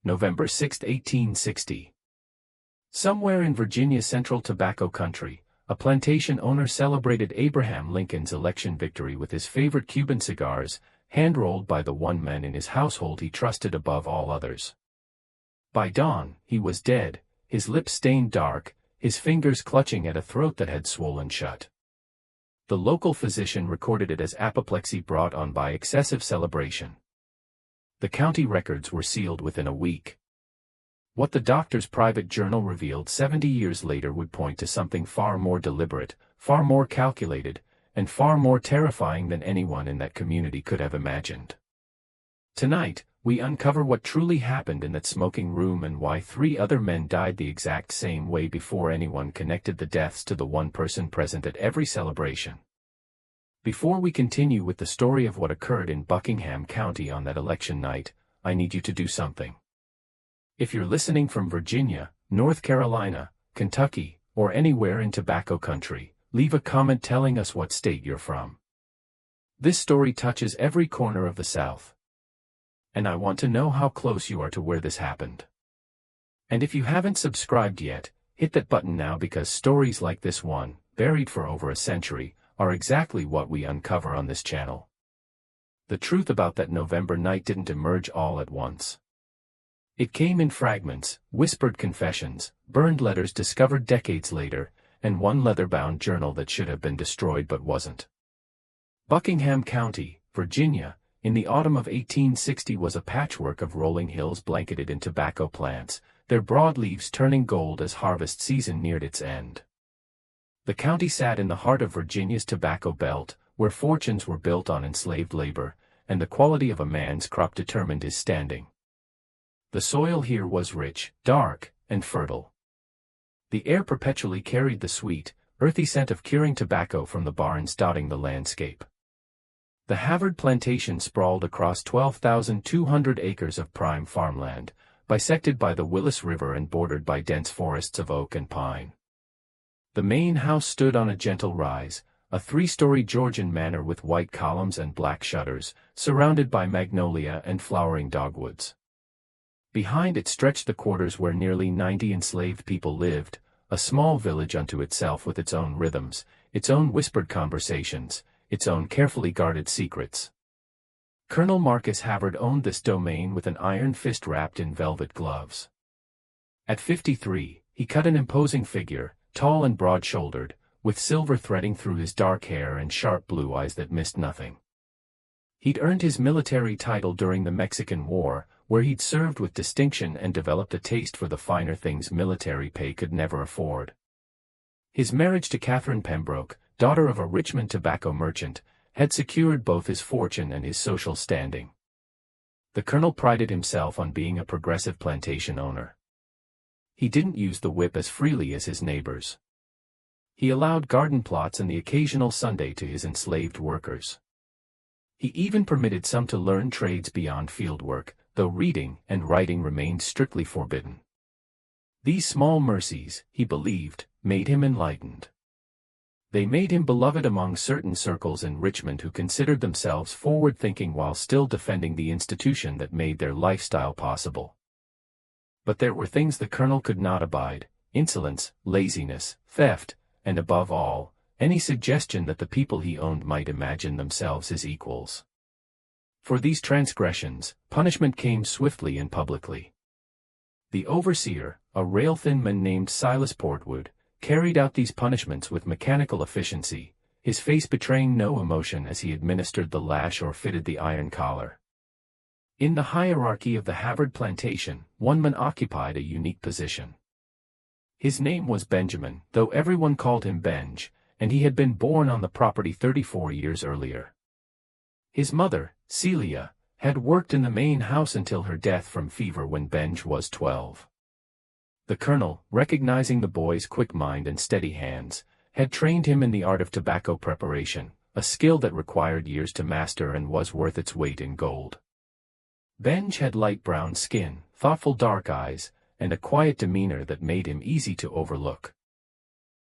November 6, 1860. Somewhere in Virginia's central tobacco country, a plantation owner celebrated Abraham Lincoln's election victory with his favorite Cuban cigars, hand-rolled by the one man in his household he trusted above all others. By dawn, he was dead, his lips stained dark, his fingers clutching at a throat that had swollen shut. The local physician recorded it as apoplexy brought on by excessive celebration. The county records were sealed within a week. What the doctor's private journal revealed 70 years later would point to something far more deliberate, far more calculated, and far more terrifying than anyone in that community could have imagined. Tonight, we uncover what truly happened in that smoking room and why 3 other men died the exact same way before anyone connected the deaths to the one person present at every celebration. Before we continue with the story of what occurred in Buckingham County on that election night, I need you to do something. If you're listening from Virginia, North Carolina, Kentucky, or anywhere in tobacco country, leave a comment telling us what state you're from. This story touches every corner of the South. And I want to know how close you are to where this happened. And if you haven't subscribed yet, hit that button now because stories like this one, buried for over a century, are exactly what we uncover on this channel. The truth about that November night didn't emerge all at once. It came in fragments, whispered confessions, burned letters discovered decades later, and one leather-bound journal that should have been destroyed but wasn't. Buckingham County, Virginia, in the autumn of 1860 was a patchwork of rolling hills blanketed in tobacco plants, their broad leaves turning gold as harvest season neared its end. The county sat in the heart of Virginia's tobacco belt, where fortunes were built on enslaved labor, and the quality of a man's crop determined his standing. The soil here was rich, dark, and fertile. The air perpetually carried the sweet, earthy scent of curing tobacco from the barns dotting the landscape. The Havard plantation sprawled across 12,200 acres of prime farmland, bisected by the Willis River and bordered by dense forests of oak and pine. The main house stood on a gentle rise, a 3-story Georgian manor with white columns and black shutters, surrounded by magnolia and flowering dogwoods. Behind it stretched the quarters where nearly 90 enslaved people lived, a small village unto itself with its own rhythms, its own whispered conversations, its own carefully guarded secrets. Colonel Marcus Havard owned this domain with an iron fist wrapped in velvet gloves. At 53, he cut an imposing figure, tall and broad-shouldered, with silver threading through his dark hair and sharp blue eyes that missed nothing. He'd earned his military title during the Mexican War, where he'd served with distinction and developed a taste for the finer things military pay could never afford. His marriage to Catherine Pembroke, daughter of a Richmond tobacco merchant, had secured both his fortune and his social standing. The colonel prided himself on being a progressive plantation owner. He didn't use the whip as freely as his neighbors. He allowed garden plots and the occasional Sunday to his enslaved workers. He even permitted some to learn trades beyond field work, though reading and writing remained strictly forbidden. These small mercies, he believed, made him enlightened. They made him beloved among certain circles in Richmond who considered themselves forward-thinking while still defending the institution that made their lifestyle possible. But there were things the colonel could not abide: insolence, laziness, theft, and above all, any suggestion that the people he owned might imagine themselves his equals. For these transgressions, punishment came swiftly and publicly. The overseer, a rail-thin man named Silas Portwood, carried out these punishments with mechanical efficiency, his face betraying no emotion as he administered the lash or fitted the iron collar. In the hierarchy of the Havard plantation, one man occupied a unique position. His name was Benjamin, though everyone called him Benj, and he had been born on the property 34 years earlier. His mother, Celia, had worked in the main house until her death from fever when Benj was 12. The colonel, recognizing the boy's quick mind and steady hands, had trained him in the art of tobacco preparation, a skill that required years to master and was worth its weight in gold. Benj had light brown skin, thoughtful dark eyes, and a quiet demeanor that made him easy to overlook.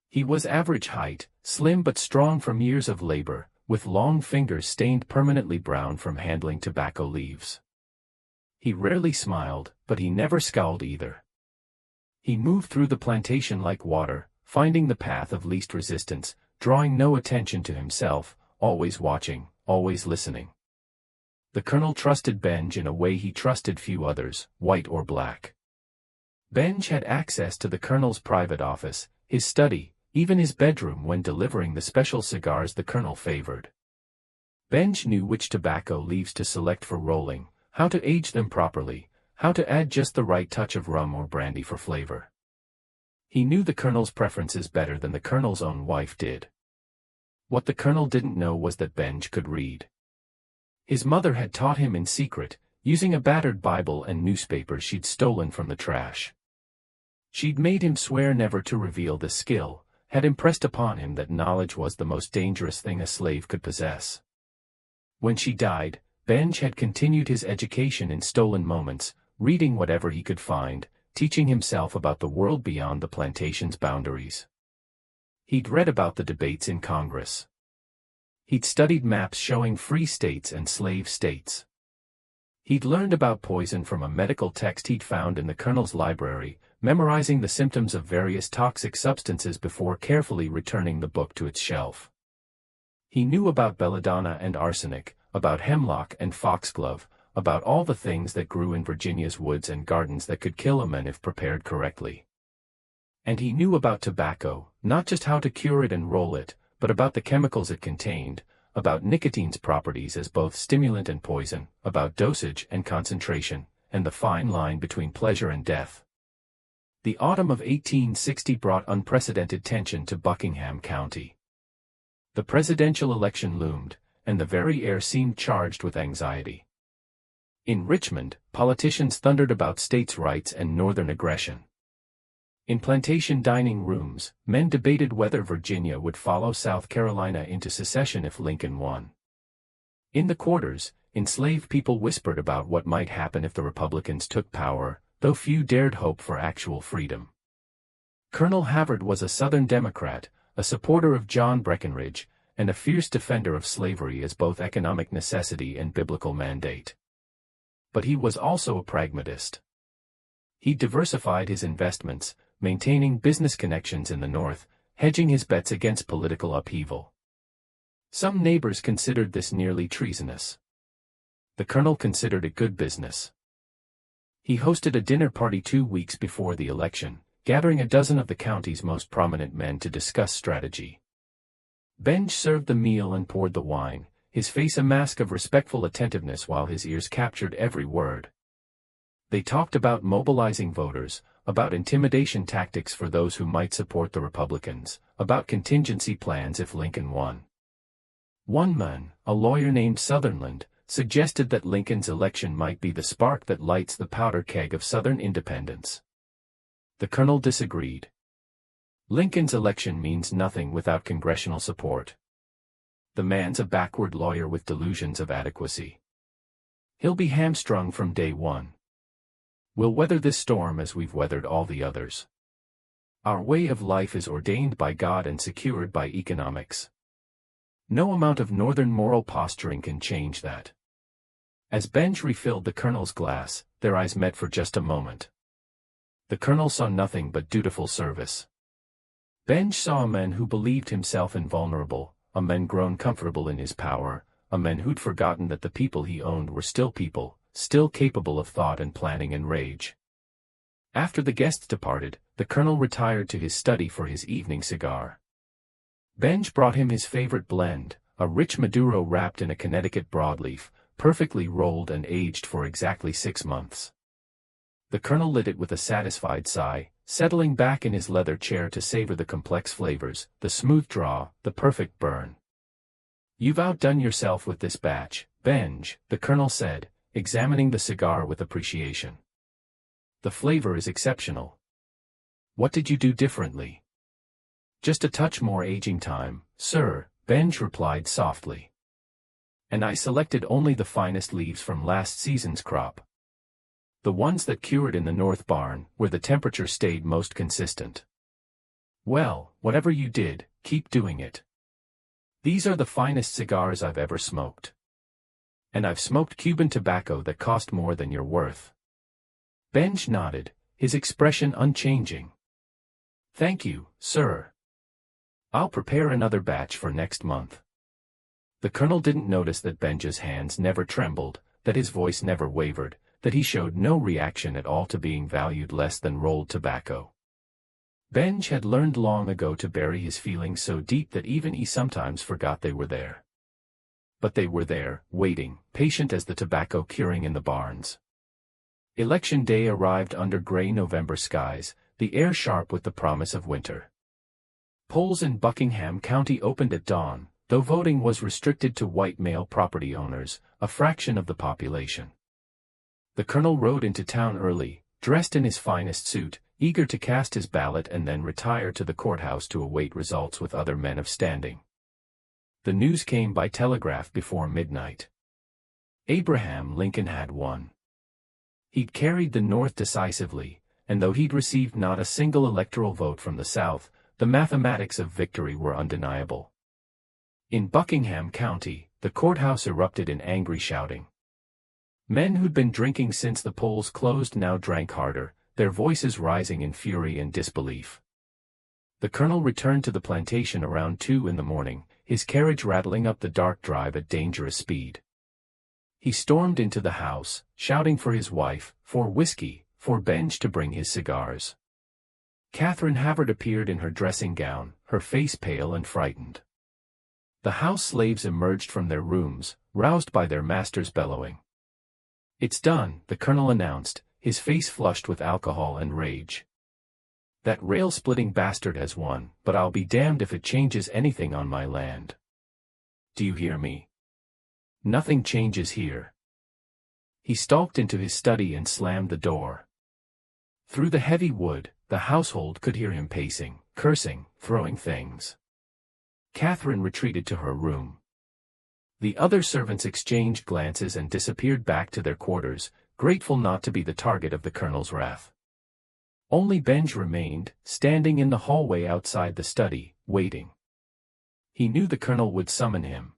He was average height, slim but strong from years of labor, with long fingers stained permanently brown from handling tobacco leaves. He rarely smiled, but he never scowled either. He moved through the plantation like water, finding the path of least resistance, drawing no attention to himself, always watching, always listening. The colonel trusted Benj in a way he trusted few others, white or black. Benj had access to the colonel's private office, his study, even his bedroom when delivering the special cigars the colonel favored. Benj knew which tobacco leaves to select for rolling, how to age them properly, how to add just the right touch of rum or brandy for flavor. He knew the colonel's preferences better than the colonel's own wife did. What the colonel didn't know was that Benj could read. His mother had taught him in secret, using a battered Bible and newspapers she'd stolen from the trash. She'd made him swear never to reveal this skill, had impressed upon him that knowledge was the most dangerous thing a slave could possess. When she died, Benj had continued his education in stolen moments, reading whatever he could find, teaching himself about the world beyond the plantation's boundaries. He'd read about the debates in Congress. He'd studied maps showing free states and slave states. He'd learned about poison from a medical text he'd found in the colonel's library, memorizing the symptoms of various toxic substances before carefully returning the book to its shelf. He knew about belladonna and arsenic, about hemlock and foxglove, about all the things that grew in Virginia's woods and gardens that could kill a man if prepared correctly. And he knew about tobacco, not just how to cure it and roll it, but about the chemicals it contained, about nicotine's properties as both stimulant and poison, about dosage and concentration, and the fine line between pleasure and death. The autumn of 1860 brought unprecedented tension to Buckingham County. The presidential election loomed, and the very air seemed charged with anxiety. In Richmond, politicians thundered about states' rights and Northern aggression. In plantation dining rooms, men debated whether Virginia would follow South Carolina into secession if Lincoln won. In the quarters, enslaved people whispered about what might happen if the Republicans took power, though few dared hope for actual freedom. Colonel Havard was a Southern Democrat, a supporter of John Breckinridge, and a fierce defender of slavery as both economic necessity and biblical mandate. But he was also a pragmatist. He diversified his investments, maintaining business connections in the North, hedging his bets against political upheaval. Some neighbors considered this nearly treasonous. The colonel considered it good business. He hosted a dinner party 2 weeks before the election, gathering a dozen of the county's most prominent men to discuss strategy. Benj served the meal and poured the wine, his face a mask of respectful attentiveness while his ears captured every word. They talked about mobilizing voters, about intimidation tactics for those who might support the Republicans, about contingency plans if Lincoln won. One man, a lawyer named Sutherland, suggested that Lincoln's election might be the spark that lights the powder keg of Southern independence. The colonel disagreed. Lincoln's election means nothing without congressional support. The man's a backward lawyer with delusions of adequacy. He'll be hamstrung from day one. We'll weather this storm as we've weathered all the others. Our way of life is ordained by God and secured by economics. No amount of Northern moral posturing can change that. As Benj refilled the colonel's glass, their eyes met for just a moment. The colonel saw nothing but dutiful service. Benj saw a man who believed himself invulnerable, a man grown comfortable in his power, a man who'd forgotten that the people he owned were still people, still capable of thought and planning and rage. After the guests departed, the colonel retired to his study for his evening cigar. Benj brought him his favorite blend, a rich Maduro wrapped in a Connecticut broadleaf, perfectly rolled and aged for exactly 6 months. The colonel lit it with a satisfied sigh, settling back in his leather chair to savor the complex flavors, the smooth draw, the perfect burn. "You've outdone yourself with this batch, Benj," the colonel said, examining the cigar with appreciation. "The flavor is exceptional. What did you do differently?" "Just a touch more aging time, sir," Benj replied softly. "And I selected only the finest leaves from last season's crop. The ones that cured in the north barn, where the temperature stayed most consistent. Well, whatever you did, keep doing it. These are the finest cigars I've ever smoked." And I've smoked Cuban tobacco that cost more than you're worth. Benj nodded, his expression unchanging. Thank you, sir. I'll prepare another batch for next month. The colonel didn't notice that Benj's hands never trembled, that his voice never wavered, that he showed no reaction at all to being valued less than rolled tobacco. Benj had learned long ago to bury his feelings so deep that even he sometimes forgot they were there. But they were there, waiting, patient as the tobacco curing in the barns. Election day arrived under gray November skies, the air sharp with the promise of winter. Polls in Buckingham County opened at dawn, though voting was restricted to white male property owners, a fraction of the population. The colonel rode into town early, dressed in his finest suit, eager to cast his ballot and then retire to the courthouse to await results with other men of standing. The news came by telegraph before midnight. Abraham Lincoln had won. He'd carried the North decisively, and though he'd received not a single electoral vote from the South, the mathematics of victory were undeniable. In Buckingham County, the courthouse erupted in angry shouting. Men who'd been drinking since the polls closed now drank harder, their voices rising in fury and disbelief. The colonel returned to the plantation around 2 in the morning, his carriage rattling up the dark drive at dangerous speed. He stormed into the house, shouting for his wife, for whiskey, for Benj to bring his cigars. Catherine Havard appeared in her dressing gown, her face pale and frightened. The house slaves emerged from their rooms, roused by their master's bellowing. "It's done," the colonel announced, his face flushed with alcohol and rage. "That rail-splitting bastard has won, but I'll be damned if it changes anything on my land. Do you hear me? Nothing changes here." He stalked into his study and slammed the door. Through the heavy wood, the household could hear him pacing, cursing, throwing things. Catherine retreated to her room. The other servants exchanged glances and disappeared back to their quarters, grateful not to be the target of the colonel's wrath. Only Benj remained, standing in the hallway outside the study, waiting. He knew the colonel would summon him.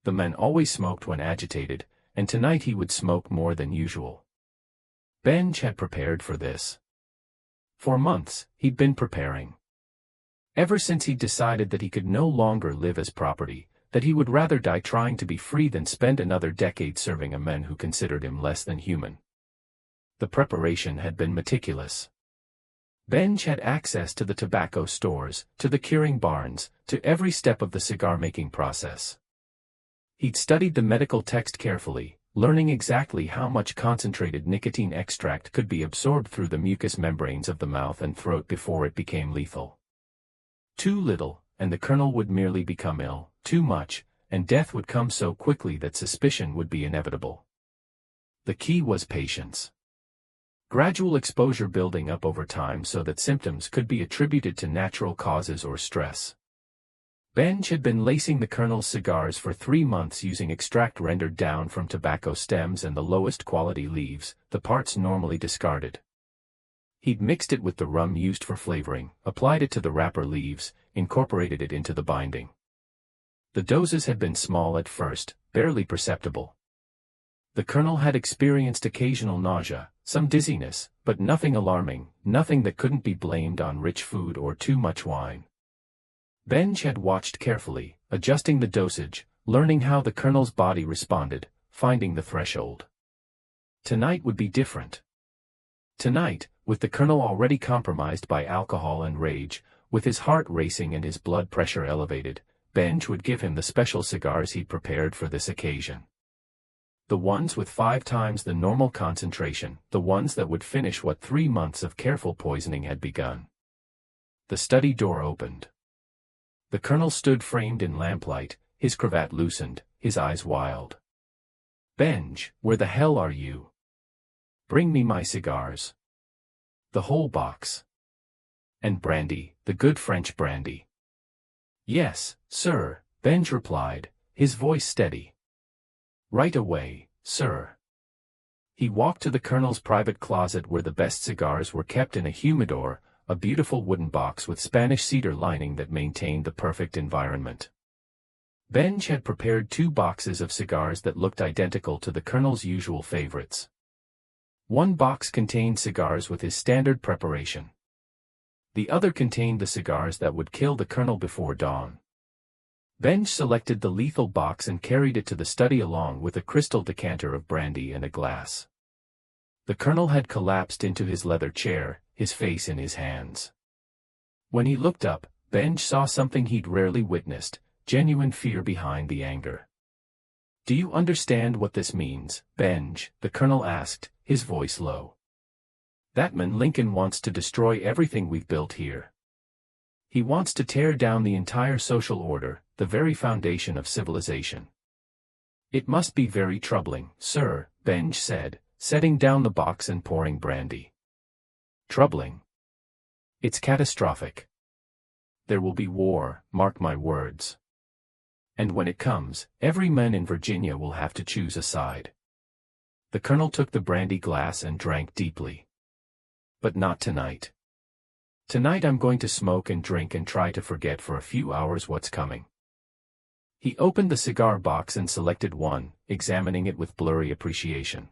The man always smoked when agitated, and tonight he would smoke more than usual. Benj had prepared for this. For months, he'd been preparing. Ever since he'd decided that he could no longer live as property, that he would rather die trying to be free than spend another decade serving a man who considered him less than human. The preparation had been meticulous. Benj had access to the tobacco stores, to the curing barns, to every step of the cigar-making process. He'd studied the medical text carefully, learning exactly how much concentrated nicotine extract could be absorbed through the mucous membranes of the mouth and throat before it became lethal. Too little, and the colonel would merely become ill, too much, and death would come so quickly that suspicion would be inevitable. The key was patience. Gradual exposure building up over time so that symptoms could be attributed to natural causes or stress. Benj had been lacing the colonel's cigars for 3 months using extract rendered down from tobacco stems and the lowest quality leaves, the parts normally discarded. He'd mixed it with the rum used for flavoring, applied it to the wrapper leaves, incorporated it into the binding. The doses had been small at first, barely perceptible. The colonel had experienced occasional nausea, some dizziness, but nothing alarming, nothing that couldn't be blamed on rich food or too much wine. Benj had watched carefully, adjusting the dosage, learning how the colonel's body responded, finding the threshold. Tonight would be different. Tonight, with the colonel already compromised by alcohol and rage, with his heart racing and his blood pressure elevated, Benj would give him the special cigars he'd prepared for this occasion. The ones with 5 times the normal concentration, the ones that would finish what 3 months of careful poisoning had begun. The study door opened. The colonel stood framed in lamplight, his cravat loosened, his eyes wild. "Benj, where the hell are you? Bring me my cigars. The whole box. And brandy, the good French brandy." "Yes, sir," Benj replied, his voice steady. "Right away, sir." He walked to the colonel's private closet where the best cigars were kept in a humidor, a beautiful wooden box with Spanish cedar lining that maintained the perfect environment. Benj had prepared 2 boxes of cigars that looked identical to the Colonel's usual favorites. One box contained cigars with his standard preparation. The other contained the cigars that would kill the Colonel before dawn. Benj selected the lethal box and carried it to the study along with a crystal decanter of brandy and a glass. The Colonel had collapsed into his leather chair, his face in his hands. When he looked up, Benj saw something he'd rarely witnessed, genuine fear behind the anger. "Do you understand what this means, Benj?" the Colonel asked, his voice low. "That man Lincoln wants to destroy everything we've built here. He wants to tear down the entire social order, the very foundation of civilization." "It must be very troubling, sir," Benj said, setting down the box and pouring brandy. "Troubling? It's catastrophic. There will be war, mark my words. And when it comes, every man in Virginia will have to choose a side." The Colonel took the brandy glass and drank deeply. "But not tonight. Tonight I'm going to smoke and drink and try to forget for a few hours what's coming." He opened the cigar box and selected one, examining it with blurry appreciation.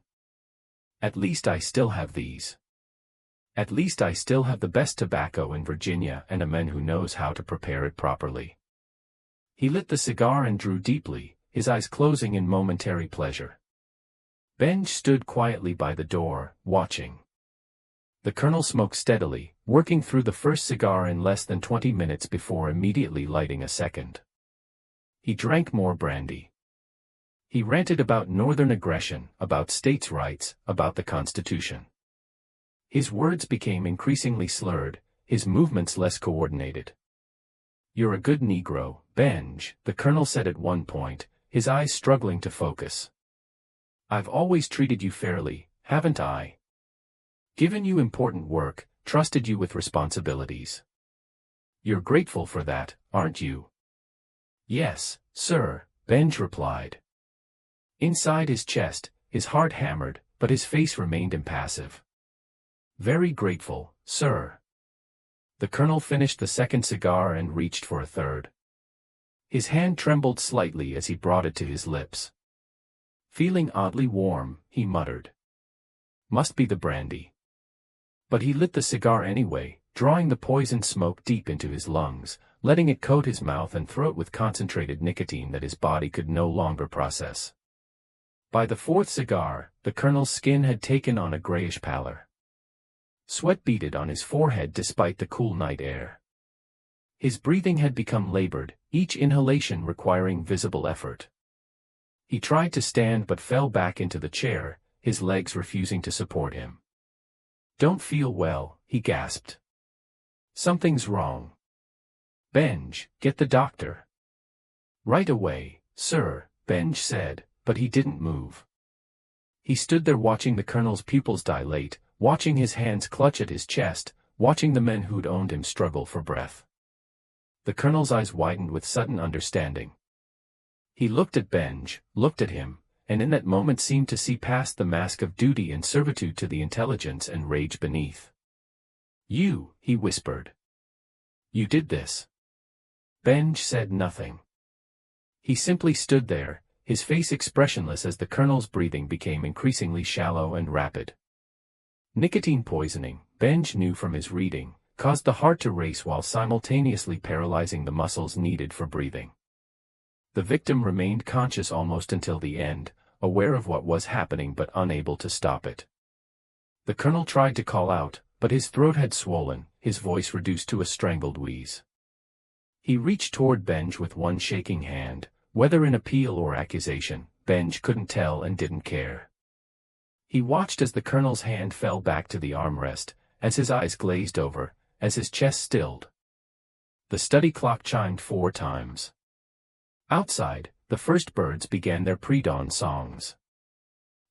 "At least I still have these. At least I still have the best tobacco in Virginia and a man who knows how to prepare it properly." He lit the cigar and drew deeply, his eyes closing in momentary pleasure. Benj stood quietly by the door, watching. The Colonel smoked steadily, working through the first cigar in less than 20 minutes before immediately lighting a second. He drank more brandy. He ranted about Northern aggression, about states' rights, about the Constitution. His words became increasingly slurred, his movements less coordinated. "You're a good Negro, Benj," the Colonel said at one point, his eyes struggling to focus. "I've always treated you fairly, haven't I? Given you important work, trusted you with responsibilities. You're grateful for that, aren't you?" "Yes, sir," Benj replied. Inside his chest, his heart hammered, but his face remained impassive. "Very grateful, sir." The Colonel finished the second cigar and reached for a third. His hand trembled slightly as he brought it to his lips. Feeling oddly warm, he muttered, "Must be the brandy." But he lit the cigar anyway, drawing the poisoned smoke deep into his lungs, letting it coat his mouth and throat with concentrated nicotine that his body could no longer process. By the fourth cigar, the Colonel's skin had taken on a grayish pallor. Sweat beaded on his forehead despite the cool night air. His breathing had become labored, each inhalation requiring visible effort. He tried to stand but fell back into the chair, his legs refusing to support him. "Don't feel well," he gasped. "Something's wrong. Benj, get the doctor." "Right away, sir," Benj said, but he didn't move. He stood there watching the Colonel's pupils dilate, watching his hands clutch at his chest, watching the men who'd owned him struggle for breath. The Colonel's eyes widened with sudden understanding. He looked at Benj, looked at him, and in that moment seemed to see past the mask of duty and servitude to the intelligence and rage beneath. "You," he whispered. "You did this." Benj said nothing. He simply stood there, his face expressionless as the Colonel's breathing became increasingly shallow and rapid. Nicotine poisoning, Benj knew from his reading, caused the heart to race while simultaneously paralyzing the muscles needed for breathing. The victim remained conscious almost until the end, aware of what was happening but unable to stop it. The Colonel tried to call out, but his throat had swollen, his voice reduced to a strangled wheeze. He reached toward Benj with one shaking hand, whether in appeal or accusation, Benj couldn't tell and didn't care. He watched as the Colonel's hand fell back to the armrest, as his eyes glazed over, as his chest stilled. The study clock chimed 4 times. Outside, the first birds began their pre-dawn songs.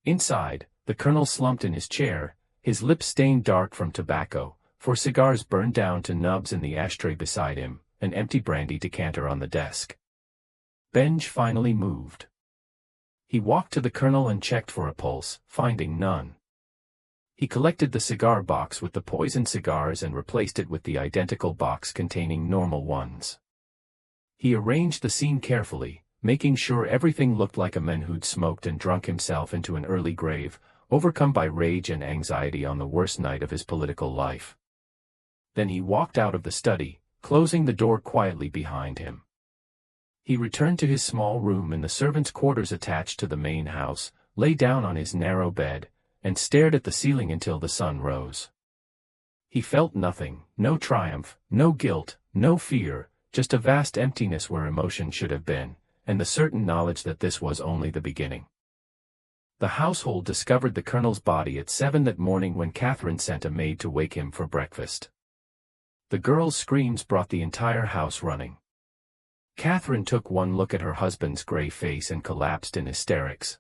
Inside, the Colonel slumped in his chair, his lips stained dark from tobacco, for cigars burned down to nubs in the ashtray beside him, an empty brandy decanter on the desk. Benj finally moved. He walked to the Colonel and checked for a pulse, finding none. He collected the cigar box with the poisoned cigars and replaced it with the identical box containing normal ones. He arranged the scene carefully, making sure everything looked like a man who'd smoked and drunk himself into an early grave, overcome by rage and anxiety on the worst night of his political life. Then he walked out of the study, closing the door quietly behind him. He returned to his small room in the servants' quarters attached to the main house, lay down on his narrow bed, and stared at the ceiling until the sun rose. He felt nothing, no triumph, no guilt, no fear, just a vast emptiness where emotion should have been, and the certain knowledge that this was only the beginning. The household discovered the colonel's body at 7 that morning when Catherine sent a maid to wake him for breakfast. The girl's screams brought the entire house running. Catherine took one look at her husband's gray face and collapsed in hysterics.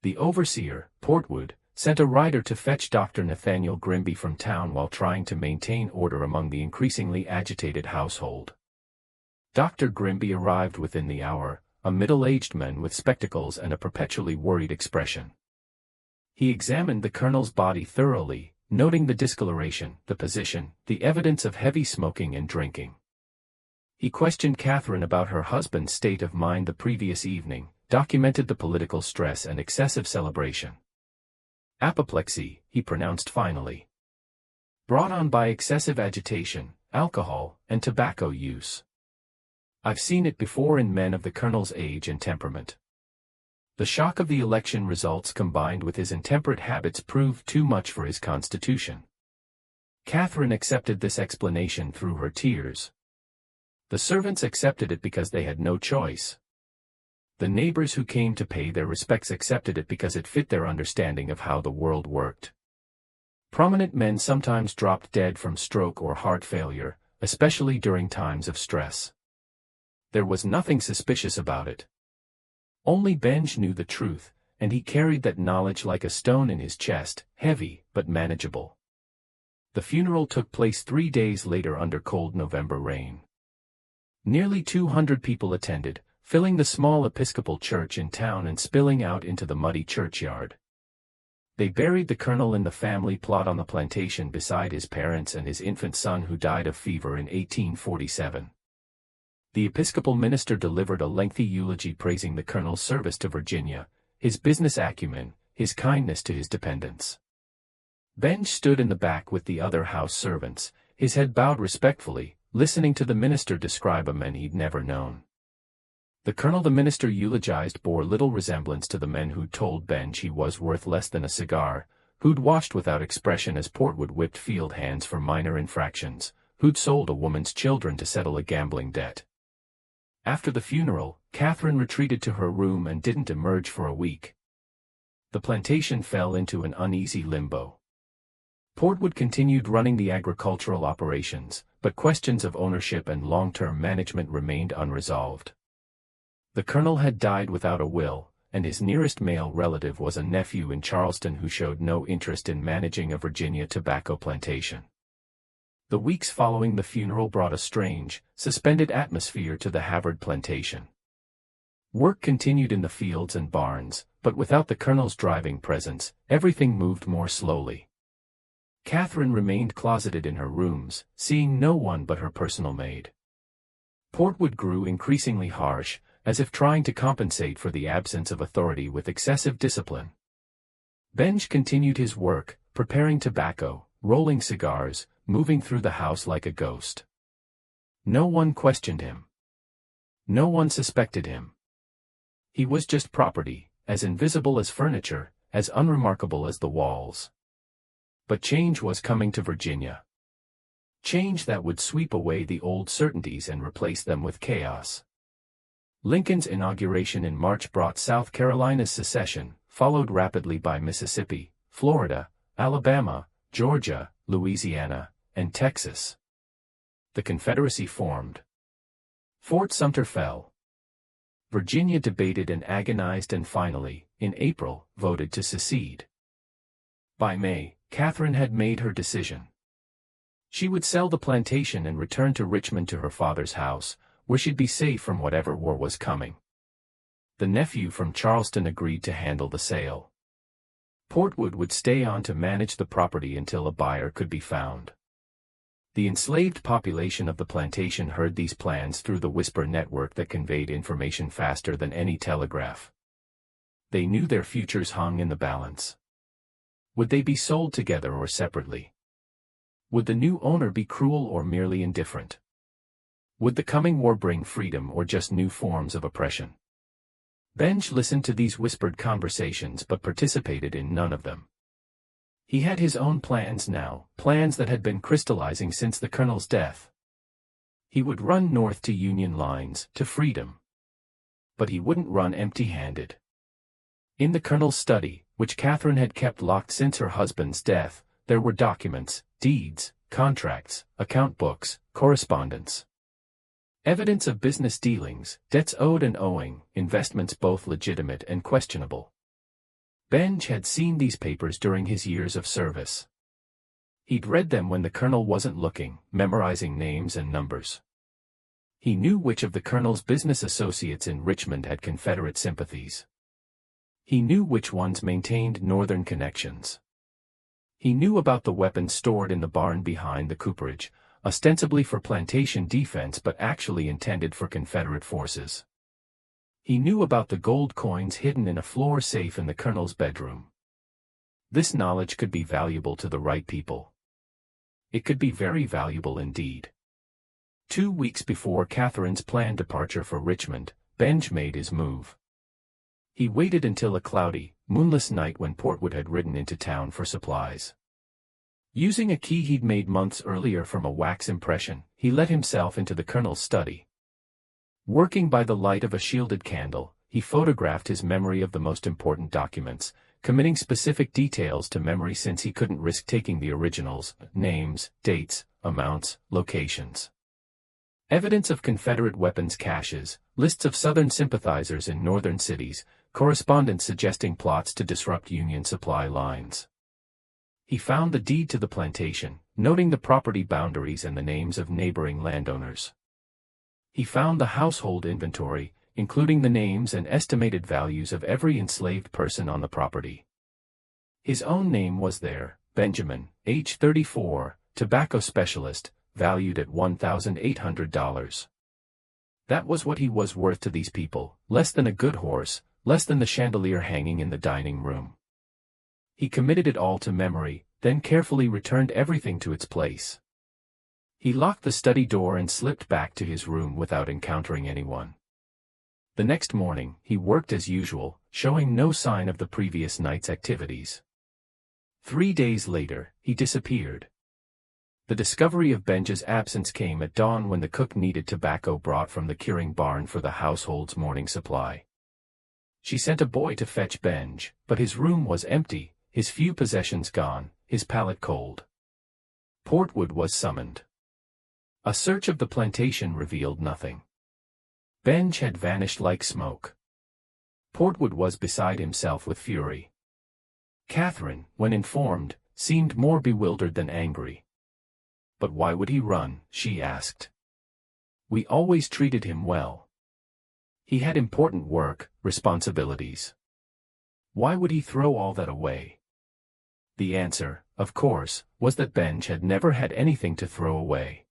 The overseer, Portwood, sent a rider to fetch Dr. Nathaniel Grimby from town while trying to maintain order among the increasingly agitated household. Dr. Grimby arrived within the hour, a middle-aged man with spectacles and a perpetually worried expression. He examined the colonel's body thoroughly, noting the discoloration, the position, the evidence of heavy smoking and drinking. He questioned Catherine about her husband's state of mind the previous evening, documented the political stress and excessive celebration. Apoplexy, he pronounced finally. Brought on by excessive agitation, alcohol, and tobacco use. I've seen it before in men of the colonel's age and temperament. The shock of the election results combined with his intemperate habits proved too much for his constitution. Catherine accepted this explanation through her tears. The servants accepted it because they had no choice. The neighbors who came to pay their respects accepted it because it fit their understanding of how the world worked. Prominent men sometimes dropped dead from stroke or heart failure, especially during times of stress. There was nothing suspicious about it. Only Benj knew the truth, and he carried that knowledge like a stone in his chest, heavy, but manageable. The funeral took place 3 days later under cold November rain. Nearly 200 people attended, filling the small Episcopal church in town and spilling out into the muddy churchyard. They buried the colonel in the family plot on the plantation beside his parents and his infant son who died of fever in 1847. The Episcopal minister delivered a lengthy eulogy praising the colonel's service to Virginia, his business acumen, his kindness to his dependents. Benj stood in the back with the other house servants, his head bowed respectfully, listening to the minister describe a man he'd never known. The colonel the minister eulogized bore little resemblance to the men who'd told Benj he was worth less than a cigar, who'd watched without expression as Portwood whipped field hands for minor infractions, who'd sold a woman's children to settle a gambling debt. After the funeral, Catherine retreated to her room and didn't emerge for a week. The plantation fell into an uneasy limbo. Portwood continued running the agricultural operations, but questions of ownership and long-term management remained unresolved. The colonel had died without a will, and his nearest male relative was a nephew in Charleston who showed no interest in managing a Virginia tobacco plantation. The weeks following the funeral brought a strange, suspended atmosphere to the Havard plantation. Work continued in the fields and barns, but without the colonel's driving presence, everything moved more slowly. Catherine remained closeted in her rooms, seeing no one but her personal maid. Portwood grew increasingly harsh, as if trying to compensate for the absence of authority with excessive discipline. Benj continued his work, preparing tobacco, rolling cigars, moving through the house like a ghost. No one questioned him. No one suspected him. He was just property, as invisible as furniture, as unremarkable as the walls. But change was coming to Virginia. Change that would sweep away the old certainties and replace them with chaos. Lincoln's inauguration in March brought South Carolina's secession, followed rapidly by Mississippi, Florida, Alabama, Georgia, Louisiana, and Texas. The Confederacy formed. Fort Sumter fell. Virginia debated and agonized and finally, in April, voted to secede. By May, Catherine had made her decision. She would sell the plantation and return to Richmond to her father's house, where she'd be safe from whatever war was coming. The nephew from Charleston agreed to handle the sale. Portwood would stay on to manage the property until a buyer could be found. The enslaved population of the plantation heard these plans through the whisper network that conveyed information faster than any telegraph. They knew their futures hung in the balance. Would they be sold together or separately? Would the new owner be cruel or merely indifferent? Would the coming war bring freedom or just new forms of oppression? Benj listened to these whispered conversations but participated in none of them. He had his own plans now, plans that had been crystallizing since the colonel's death. He would run north to Union lines, to freedom. But he wouldn't run empty-handed. In the colonel's study, which Catherine had kept locked since her husband's death, there were documents, deeds, contracts, account books, correspondence. Evidence of business dealings, debts owed and owing, investments both legitimate and questionable. Benj had seen these papers during his years of service. He'd read them when the colonel wasn't looking, memorizing names and numbers. He knew which of the colonel's business associates in Richmond had Confederate sympathies. He knew which ones maintained Northern connections. He knew about the weapons stored in the barn behind the cooperage, ostensibly for plantation defense but actually intended for Confederate forces. He knew about the gold coins hidden in a floor safe in the colonel's bedroom. This knowledge could be valuable to the right people. It could be very valuable indeed. 2 weeks before Catherine's planned departure for Richmond, Benj made his move. He waited until a cloudy, moonless night when Portwood had ridden into town for supplies. Using a key he'd made months earlier from a wax impression, he let himself into the colonel's study. Working by the light of a shielded candle, he photographed his memory of the most important documents, committing specific details to memory since he couldn't risk taking the originals, names, dates, amounts, locations. Evidence of Confederate weapons caches, lists of Southern sympathizers in Northern cities, correspondence suggesting plots to disrupt Union supply lines. He found the deed to the plantation, noting the property boundaries and the names of neighboring landowners. He found the household inventory, including the names and estimated values of every enslaved person on the property. His own name was there, Benjamin, age 34, tobacco specialist, valued at $1,800. That was what he was worth to these people, less than a good horse, less than the chandelier hanging in the dining room. He committed it all to memory, then carefully returned everything to its place. He locked the study door and slipped back to his room without encountering anyone. The next morning, he worked as usual, showing no sign of the previous night's activities. 3 days later, he disappeared. The discovery of Benj's absence came at dawn when the cook needed tobacco brought from the curing barn for the household's morning supply. She sent a boy to fetch Benj, but his room was empty, his few possessions gone, his palate cold. Portwood was summoned. A search of the plantation revealed nothing. Benj had vanished like smoke. Portwood was beside himself with fury. Catherine, when informed, seemed more bewildered than angry. But why would he run, she asked. We always treated him well. He had important work, responsibilities. Why would he throw all that away? The answer, of course, was that Benj had never had anything to throw away.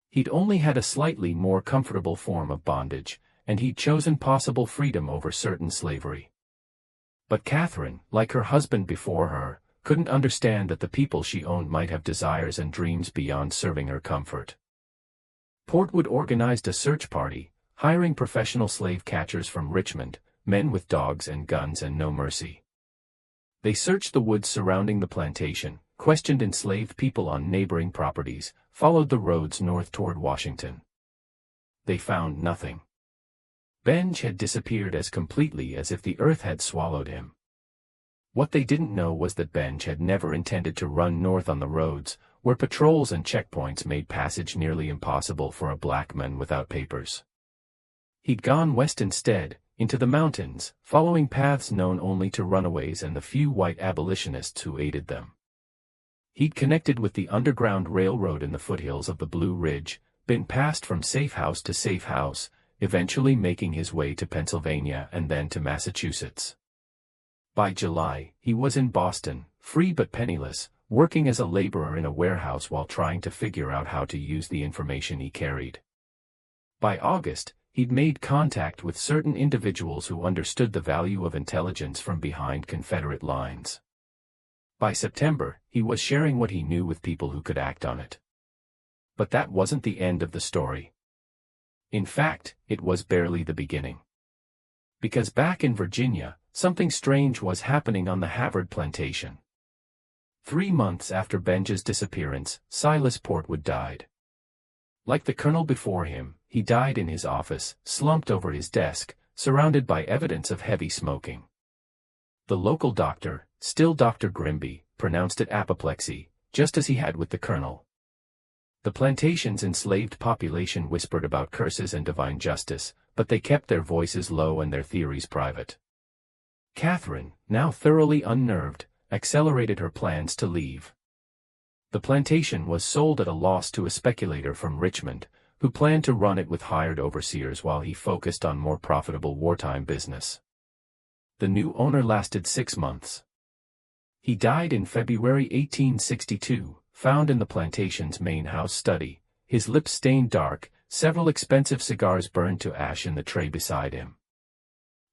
He'd only had a slightly more comfortable form of bondage, and he'd chosen possible freedom over certain slavery. But Catherine, like her husband before her, couldn't understand that the people she owned might have desires and dreams beyond serving her comfort. Portwood organized a search party, hiring professional slave catchers from Richmond, men with dogs and guns and no mercy. They searched the woods surrounding the plantation, questioned enslaved people on neighboring properties, followed the roads north toward Washington. They found nothing. Benj had disappeared as completely as if the earth had swallowed him. What they didn't know was that Benj had never intended to run north on the roads, where patrols and checkpoints made passage nearly impossible for a black man without papers. He'd gone west instead, into the mountains, following paths known only to runaways and the few white abolitionists who aided them. He'd connected with the Underground Railroad in the foothills of the Blue Ridge, been passed from safe house to safe house, eventually making his way to Pennsylvania and then to Massachusetts. By July, he was in Boston, free but penniless, working as a laborer in a warehouse while trying to figure out how to use the information he carried. By August, he'd made contact with certain individuals who understood the value of intelligence from behind Confederate lines. By September, he was sharing what he knew with people who could act on it. But that wasn't the end of the story. In fact, it was barely the beginning. Because back in Virginia, something strange was happening on the Havard plantation. 3 months after Benja's disappearance, Silas Portwood died. Like the colonel before him, he died in his office, slumped over his desk, surrounded by evidence of heavy smoking. The local doctor, still Dr. Grimby, pronounced it apoplexy, just as he had with the colonel. The plantation's enslaved population whispered about curses and divine justice, but they kept their voices low and their theories private. Catherine, now thoroughly unnerved, accelerated her plans to leave. The plantation was sold at a loss to a speculator from Richmond, who planned to run it with hired overseers while he focused on more profitable wartime business. The new owner lasted 6 months. He died in February 1862, found in the plantation's main house study, his lips stained dark, several expensive cigars burned to ash in the tray beside him.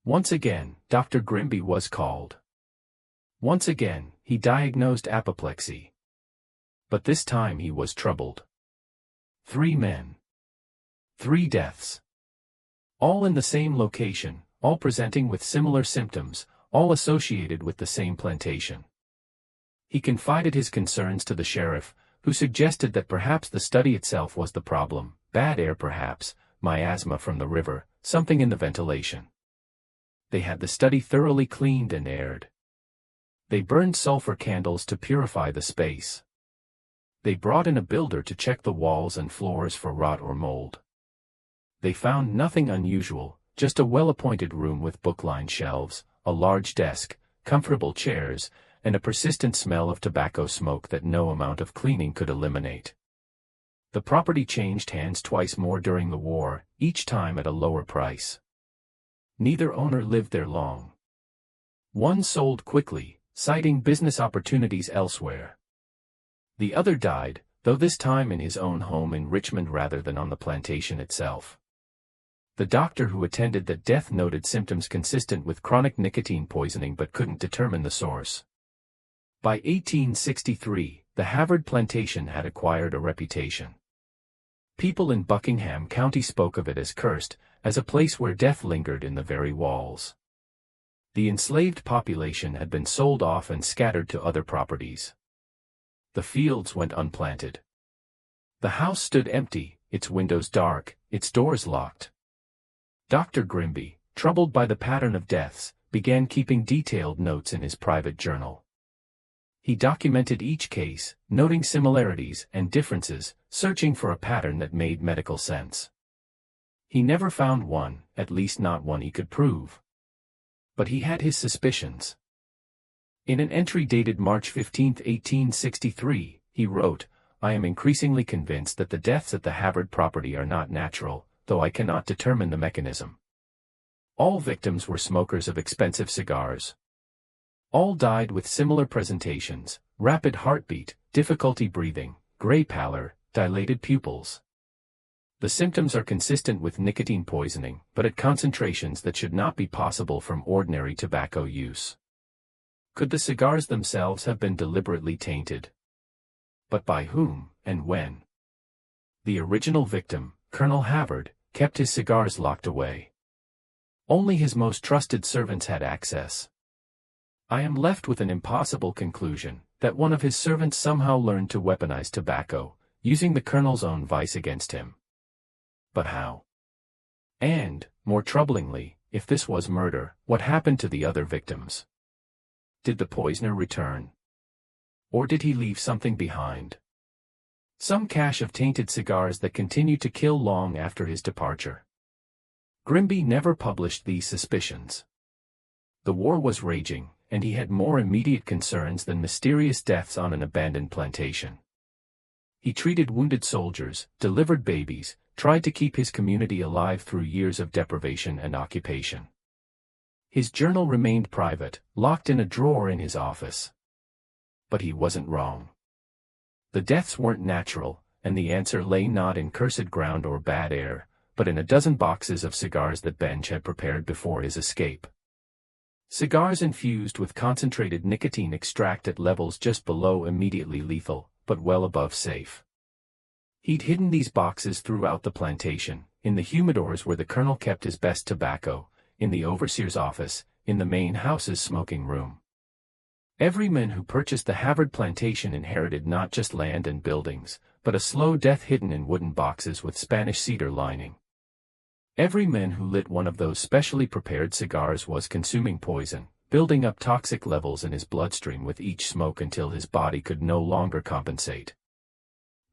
Once again, Dr. Grimby was called. Once again, he diagnosed apoplexy. But this time he was troubled. 3 men. 3 deaths. All in the same location, all presenting with similar symptoms, all associated with the same plantation. He confided his concerns to the sheriff, who suggested that perhaps the study itself was the problem, bad air perhaps, miasma from the river, something in the ventilation. They had the study thoroughly cleaned and aired. They burned sulfur candles to purify the space. They brought in a builder to check the walls and floors for rot or mold. They found nothing unusual, just a well-appointed room with book-lined shelves, a large desk, comfortable chairs, and a persistent smell of tobacco smoke that no amount of cleaning could eliminate. The property changed hands twice more during the war, each time at a lower price. Neither owner lived there long. One sold quickly, citing business opportunities elsewhere. The other died, though this time in his own home in Richmond rather than on the plantation itself. The doctor who attended the death noted symptoms consistent with chronic nicotine poisoning but couldn't determine the source. By 1863, the Havard plantation had acquired a reputation. People in Buckingham County spoke of it as cursed, as a place where death lingered in the very walls. The enslaved population had been sold off and scattered to other properties. The fields went unplanted. The house stood empty, its windows dark, its doors locked. Dr. Grimby, troubled by the pattern of deaths, began keeping detailed notes in his private journal. He documented each case, noting similarities and differences, searching for a pattern that made medical sense. He never found one, at least not one he could prove. But he had his suspicions. In an entry dated March 15, 1863, he wrote, "I am increasingly convinced that the deaths at the Havard property are not natural, though I cannot determine the mechanism. All victims were smokers of expensive cigars. All died with similar presentations, rapid heartbeat, difficulty breathing, gray pallor, dilated pupils. The symptoms are consistent with nicotine poisoning, but at concentrations that should not be possible from ordinary tobacco use. Could the cigars themselves have been deliberately tainted? But by whom, and when? The original victim, Colonel Havard, kept his cigars locked away. Only his most trusted servants had access. I am left with an impossible conclusion, that one of his servants somehow learned to weaponize tobacco, using the colonel's own vice against him. But how? And, more troublingly, if this was murder, what happened to the other victims? Did the poisoner return? Or did he leave something behind? Some cache of tainted cigars that continued to kill long after his departure. Grimby never published these suspicions. The war was raging, and he had more immediate concerns than mysterious deaths on an abandoned plantation. He treated wounded soldiers, delivered babies, tried to keep his community alive through years of deprivation and occupation. His journal remained private, locked in a drawer in his office. But he wasn't wrong. The deaths weren't natural, and the answer lay not in cursed ground or bad air, but in a dozen boxes of cigars that Benj had prepared before his escape. Cigars infused with concentrated nicotine extract at levels just below immediately lethal, but well above safe. He'd hidden these boxes throughout the plantation, in the humidors where the colonel kept his best tobacco, in the overseer's office, in the main house's smoking room. Every man who purchased the Havard plantation inherited not just land and buildings, but a slow death hidden in wooden boxes with Spanish cedar lining. Every man who lit one of those specially prepared cigars was consuming poison, building up toxic levels in his bloodstream with each smoke until his body could no longer compensate.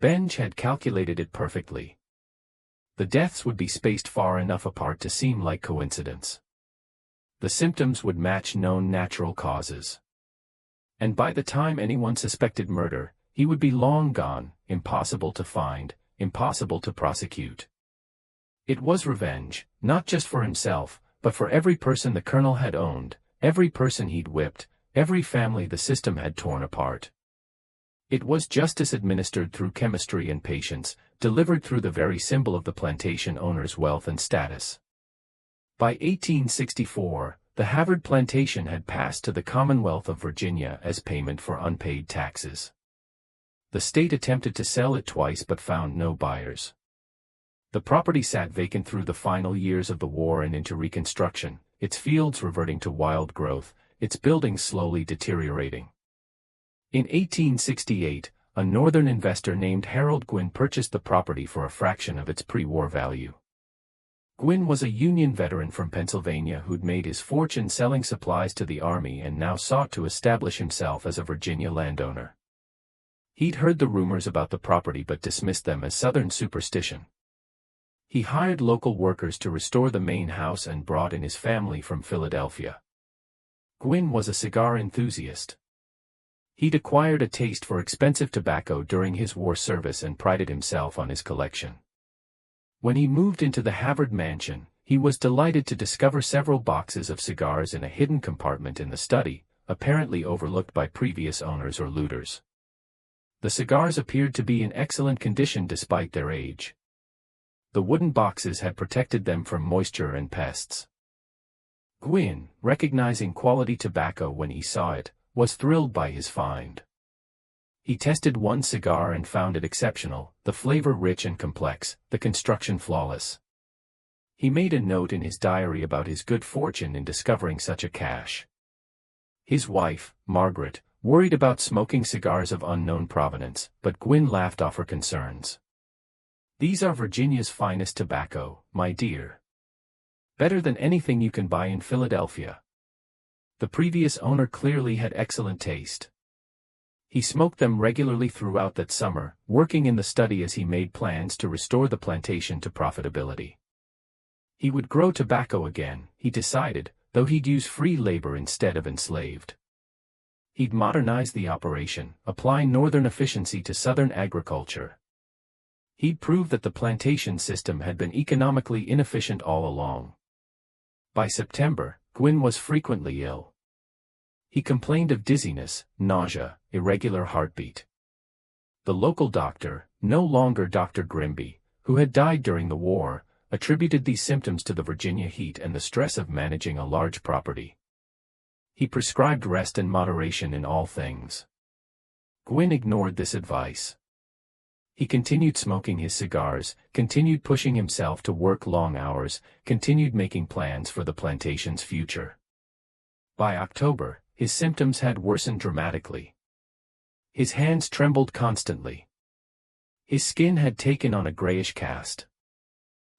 Benj had calculated it perfectly. The deaths would be spaced far enough apart to seem like coincidence. The symptoms would match known natural causes. And by the time anyone suspected murder, he would be long gone, impossible to find, impossible to prosecute. It was revenge, not just for himself, but for every person the colonel had owned, every person he'd whipped, every family the system had torn apart. It was justice administered through chemistry and patience, delivered through the very symbol of the plantation owner's wealth and status. By 1864, the Havard plantation had passed to the Commonwealth of Virginia as payment for unpaid taxes. The state attempted to sell it twice but found no buyers. The property sat vacant through the final years of the war and into Reconstruction, its fields reverting to wild growth, its buildings slowly deteriorating. In 1868, a northern investor named Harold Gwynn purchased the property for a fraction of its pre-war value. Gwynn was a Union veteran from Pennsylvania who'd made his fortune selling supplies to the Army and now sought to establish himself as a Virginia landowner. He'd heard the rumors about the property but dismissed them as Southern superstition. He hired local workers to restore the main house and brought in his family from Philadelphia. Gwynn was a cigar enthusiast. He'd acquired a taste for expensive tobacco during his war service and prided himself on his collection. When he moved into the Havard mansion, he was delighted to discover several boxes of cigars in a hidden compartment in the study, apparently overlooked by previous owners or looters. The cigars appeared to be in excellent condition despite their age. The wooden boxes had protected them from moisture and pests. Gwynn, recognizing quality tobacco when he saw it, was thrilled by his find. He tested one cigar and found it exceptional, the flavor rich and complex, the construction flawless. He made a note in his diary about his good fortune in discovering such a cache. His wife, Margaret, worried about smoking cigars of unknown provenance, but Gwynn laughed off her concerns. "These are Virginia's finest tobacco, my dear. Better than anything you can buy in Philadelphia." The previous owner clearly had excellent taste. He smoked them regularly throughout that summer, working in the study as he made plans to restore the plantation to profitability. He would grow tobacco again, he decided, though he'd use free labor instead of enslaved. He'd modernize the operation, apply northern efficiency to southern agriculture. He'd prove that the plantation system had been economically inefficient all along. By September, Gwynn was frequently ill. He complained of dizziness, nausea, irregular heartbeat. The local doctor, no longer Dr. Grimby, who had died during the war, attributed these symptoms to the Virginia heat and the stress of managing a large property. He prescribed rest and moderation in all things. Gwynn ignored this advice. He continued smoking his cigars, continued pushing himself to work long hours, continued making plans for the plantation's future. By October, his symptoms had worsened dramatically. His hands trembled constantly. His skin had taken on a grayish cast.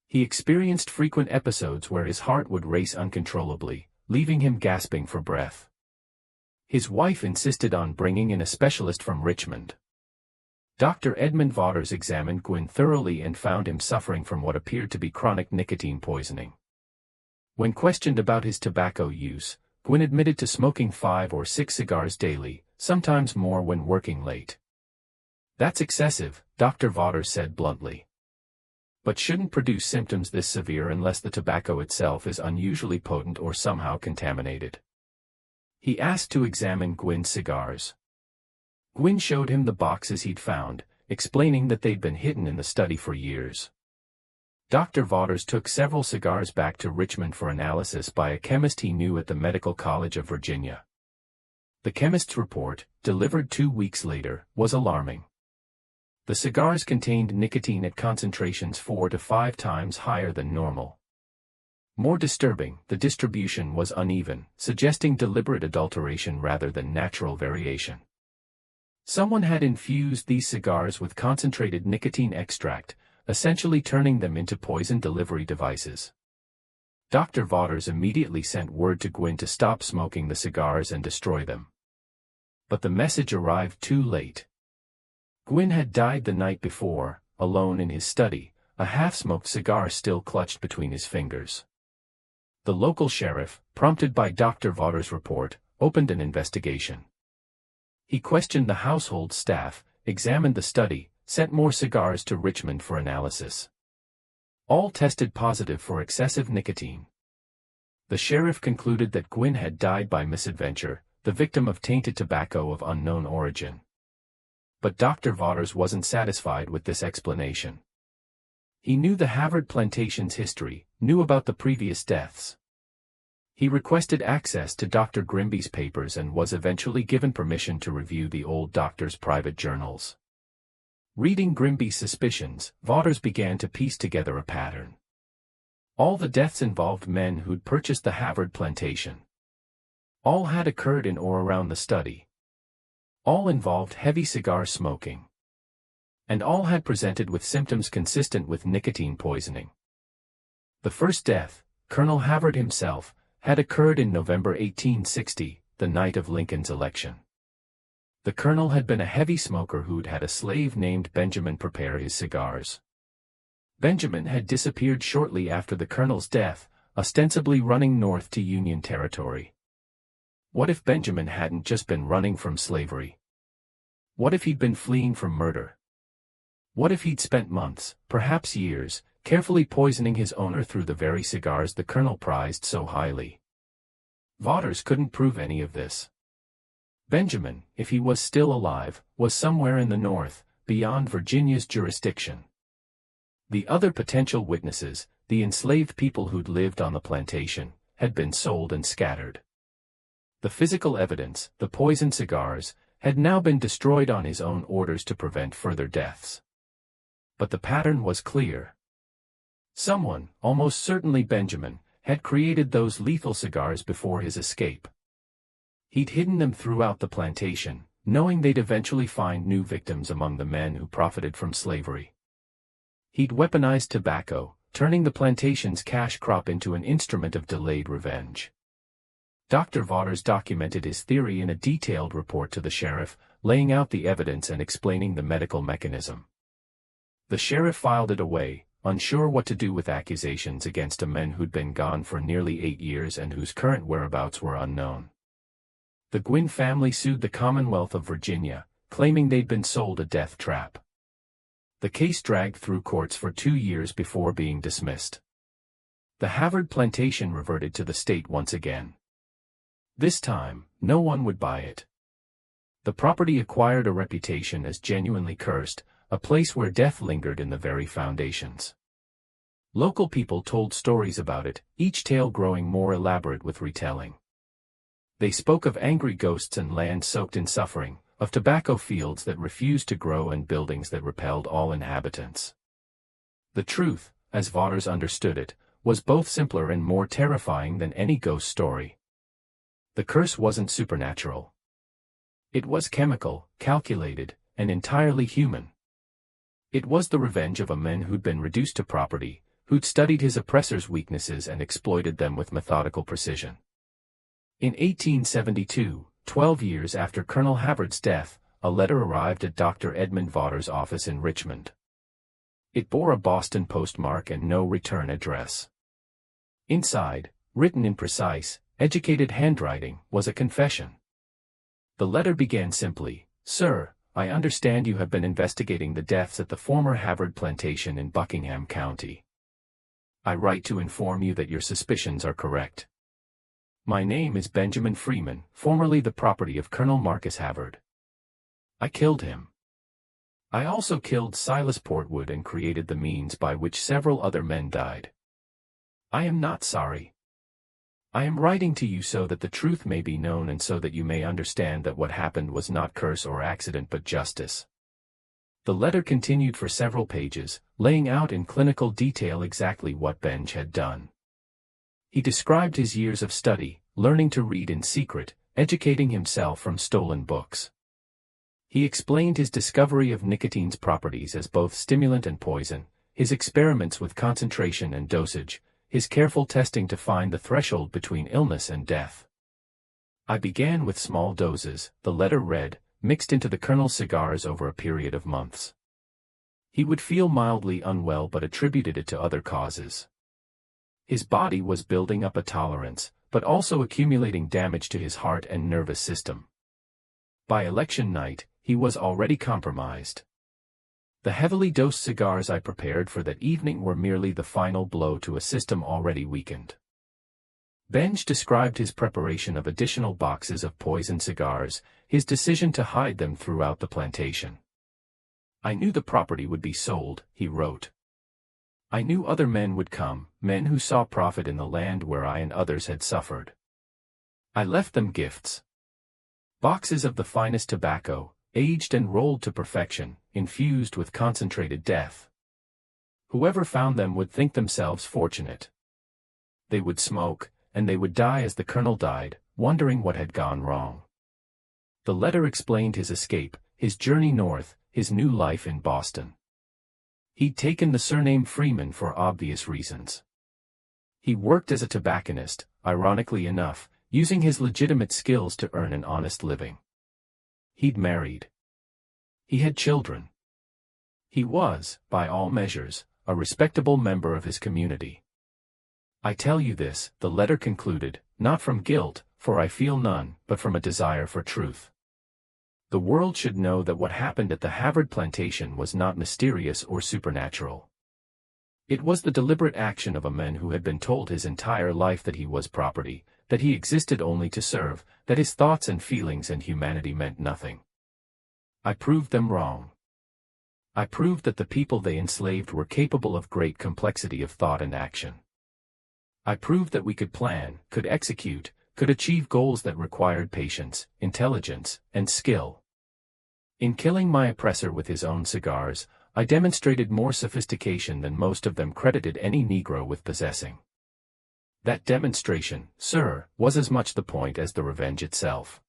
He experienced frequent episodes where his heart would race uncontrollably, leaving him gasping for breath. His wife insisted on bringing in a specialist from Richmond. Dr. Edmund Vaughters examined Gwynn thoroughly and found him suffering from what appeared to be chronic nicotine poisoning. When questioned about his tobacco use, Gwynn admitted to smoking 5 or 6 cigars daily, sometimes more when working late. "That's excessive," Dr. Vaughters said bluntly. "But shouldn't produce symptoms this severe unless the tobacco itself is unusually potent or somehow contaminated." He asked to examine Gwynn's cigars. Gwynn showed him the boxes he'd found, explaining that they'd been hidden in the study for years. Dr. Vaughters took several cigars back to Richmond for analysis by a chemist he knew at the Medical College of Virginia. The chemist's report, delivered 2 weeks later, was alarming. The cigars contained nicotine at concentrations 4 to 5 times higher than normal. More disturbing, the distribution was uneven, suggesting deliberate adulteration rather than natural variation. Someone had infused these cigars with concentrated nicotine extract, essentially turning them into poison delivery devices. Dr. Vaughters immediately sent word to Gwynn to stop smoking the cigars and destroy them. But the message arrived too late. Gwynn had died the night before, alone in his study, a half-smoked cigar still clutched between his fingers. The local sheriff, prompted by Dr. Vaughters' report, opened an investigation. He questioned the household staff, examined the study, sent more cigars to Richmond for analysis. All tested positive for excessive nicotine. The sheriff concluded that Gwynn had died by misadventure, the victim of tainted tobacco of unknown origin. But Dr. Vaughters wasn't satisfied with this explanation. He knew the Havard plantation's history, knew about the previous deaths. He requested access to Dr. Grimby's papers and was eventually given permission to review the old doctor's private journals. Reading Grimby's suspicions, Vaughters began to piece together a pattern. All the deaths involved men who'd purchased the Havard plantation. All had occurred in or around the study. All involved heavy cigar smoking. And all had presented with symptoms consistent with nicotine poisoning. The first death, Colonel Havard himself, had occurred in November 1860, the night of Lincoln's election. The colonel had been a heavy smoker who'd had a slave named Benjamin prepare his cigars. Benjamin had disappeared shortly after the colonel's death, ostensibly running north to Union territory. What if Benjamin hadn't just been running from slavery? What if he'd been fleeing from murder? What if he'd spent months, perhaps years, carefully poisoning his owner through the very cigars the colonel prized so highly? Vaughters couldn't prove any of this. Benjamin, if he was still alive, was somewhere in the north, beyond Virginia's jurisdiction. The other potential witnesses, the enslaved people who'd lived on the plantation, had been sold and scattered. The physical evidence, the poisoned cigars, had now been destroyed on his own orders to prevent further deaths. But the pattern was clear. Someone, almost certainly Benjamin, had created those lethal cigars before his escape. He'd hidden them throughout the plantation, knowing they'd eventually find new victims among the men who profited from slavery. He'd weaponized tobacco, turning the plantation's cash crop into an instrument of delayed revenge. Dr. Vaughters documented his theory in a detailed report to the sheriff, laying out the evidence and explaining the medical mechanism. The sheriff filed it away, unsure what to do with accusations against a men who'd been gone for nearly 8 years and whose current whereabouts were unknown. The Gwynn family sued the Commonwealth of Virginia, claiming they'd been sold a death trap. The case dragged through courts for 2 years before being dismissed. The Havard plantation reverted to the state once again. This time, no one would buy it. The property acquired a reputation as genuinely cursed, a place where death lingered in the very foundations. Local people told stories about it, each tale growing more elaborate with retelling. They spoke of angry ghosts and land soaked in suffering, of tobacco fields that refused to grow and buildings that repelled all inhabitants. The truth, as Vaughters understood it, was both simpler and more terrifying than any ghost story. The curse wasn't supernatural. It was chemical, calculated, and entirely human. It was the revenge of a man who'd been reduced to property, who'd studied his oppressors' weaknesses and exploited them with methodical precision. In 1872, 12 years after Colonel Havard's death, a letter arrived at Dr. Edmund Vaughters' office in Richmond. It bore a Boston postmark and no return address. Inside, written in precise, educated handwriting, was a confession. The letter began simply, "Sir, I understand you have been investigating the deaths at the former Havard plantation in Buckingham County. I write to inform you that your suspicions are correct. My name is Benjamin Freeman, formerly the property of Colonel Marcus Havard. I killed him. I also killed Silas Portwood and created the means by which several other men died. I am not sorry. I am writing to you so that the truth may be known and so that you may understand that what happened was not curse or accident but justice. The letter continued for several pages, laying out in clinical detail exactly what Benj had done. He described his years of study, learning to read in secret, educating himself from stolen books. He explained his discovery of nicotine's properties as both stimulant and poison, his experiments with concentration and dosage, his careful testing to find the threshold between illness and death. I began with small doses, the letter read, mixed into the Colonel's cigars over a period of months. He would feel mildly unwell but attributed it to other causes. His body was building up a tolerance, but also accumulating damage to his heart and nervous system. By election night, he was already compromised. The heavily dosed cigars I prepared for that evening were merely the final blow to a system already weakened. Benj described his preparation of additional boxes of poison cigars, his decision to hide them throughout the plantation. I knew the property would be sold, he wrote. I knew other men would come, men who saw profit in the land where I and others had suffered. I left them gifts. Boxes of the finest tobacco, aged and rolled to perfection, infused with concentrated death. Whoever found them would think themselves fortunate. They would smoke, and they would die as the Colonel died, wondering what had gone wrong. The letter explained his escape, his journey north, his new life in Boston. He'd taken the surname Freeman for obvious reasons. He worked as a tobacconist, ironically enough, using his legitimate skills to earn an honest living. He'd married. He had children. He was, by all measures, a respectable member of his community. I tell you this, the letter concluded, not from guilt, for I feel none, but from a desire for truth. The world should know that what happened at the Havard plantation was not mysterious or supernatural. It was the deliberate action of a man who had been told his entire life that he was property, that he existed only to serve, that his thoughts and feelings and humanity meant nothing. I proved them wrong. I proved that the people they enslaved were capable of great complexity of thought and action. I proved that we could plan, could execute, could achieve goals that required patience, intelligence, and skill. In killing my oppressor with his own cigars, I demonstrated more sophistication than most of them credited any Negro with possessing. That demonstration, sir, was as much the point as the revenge itself.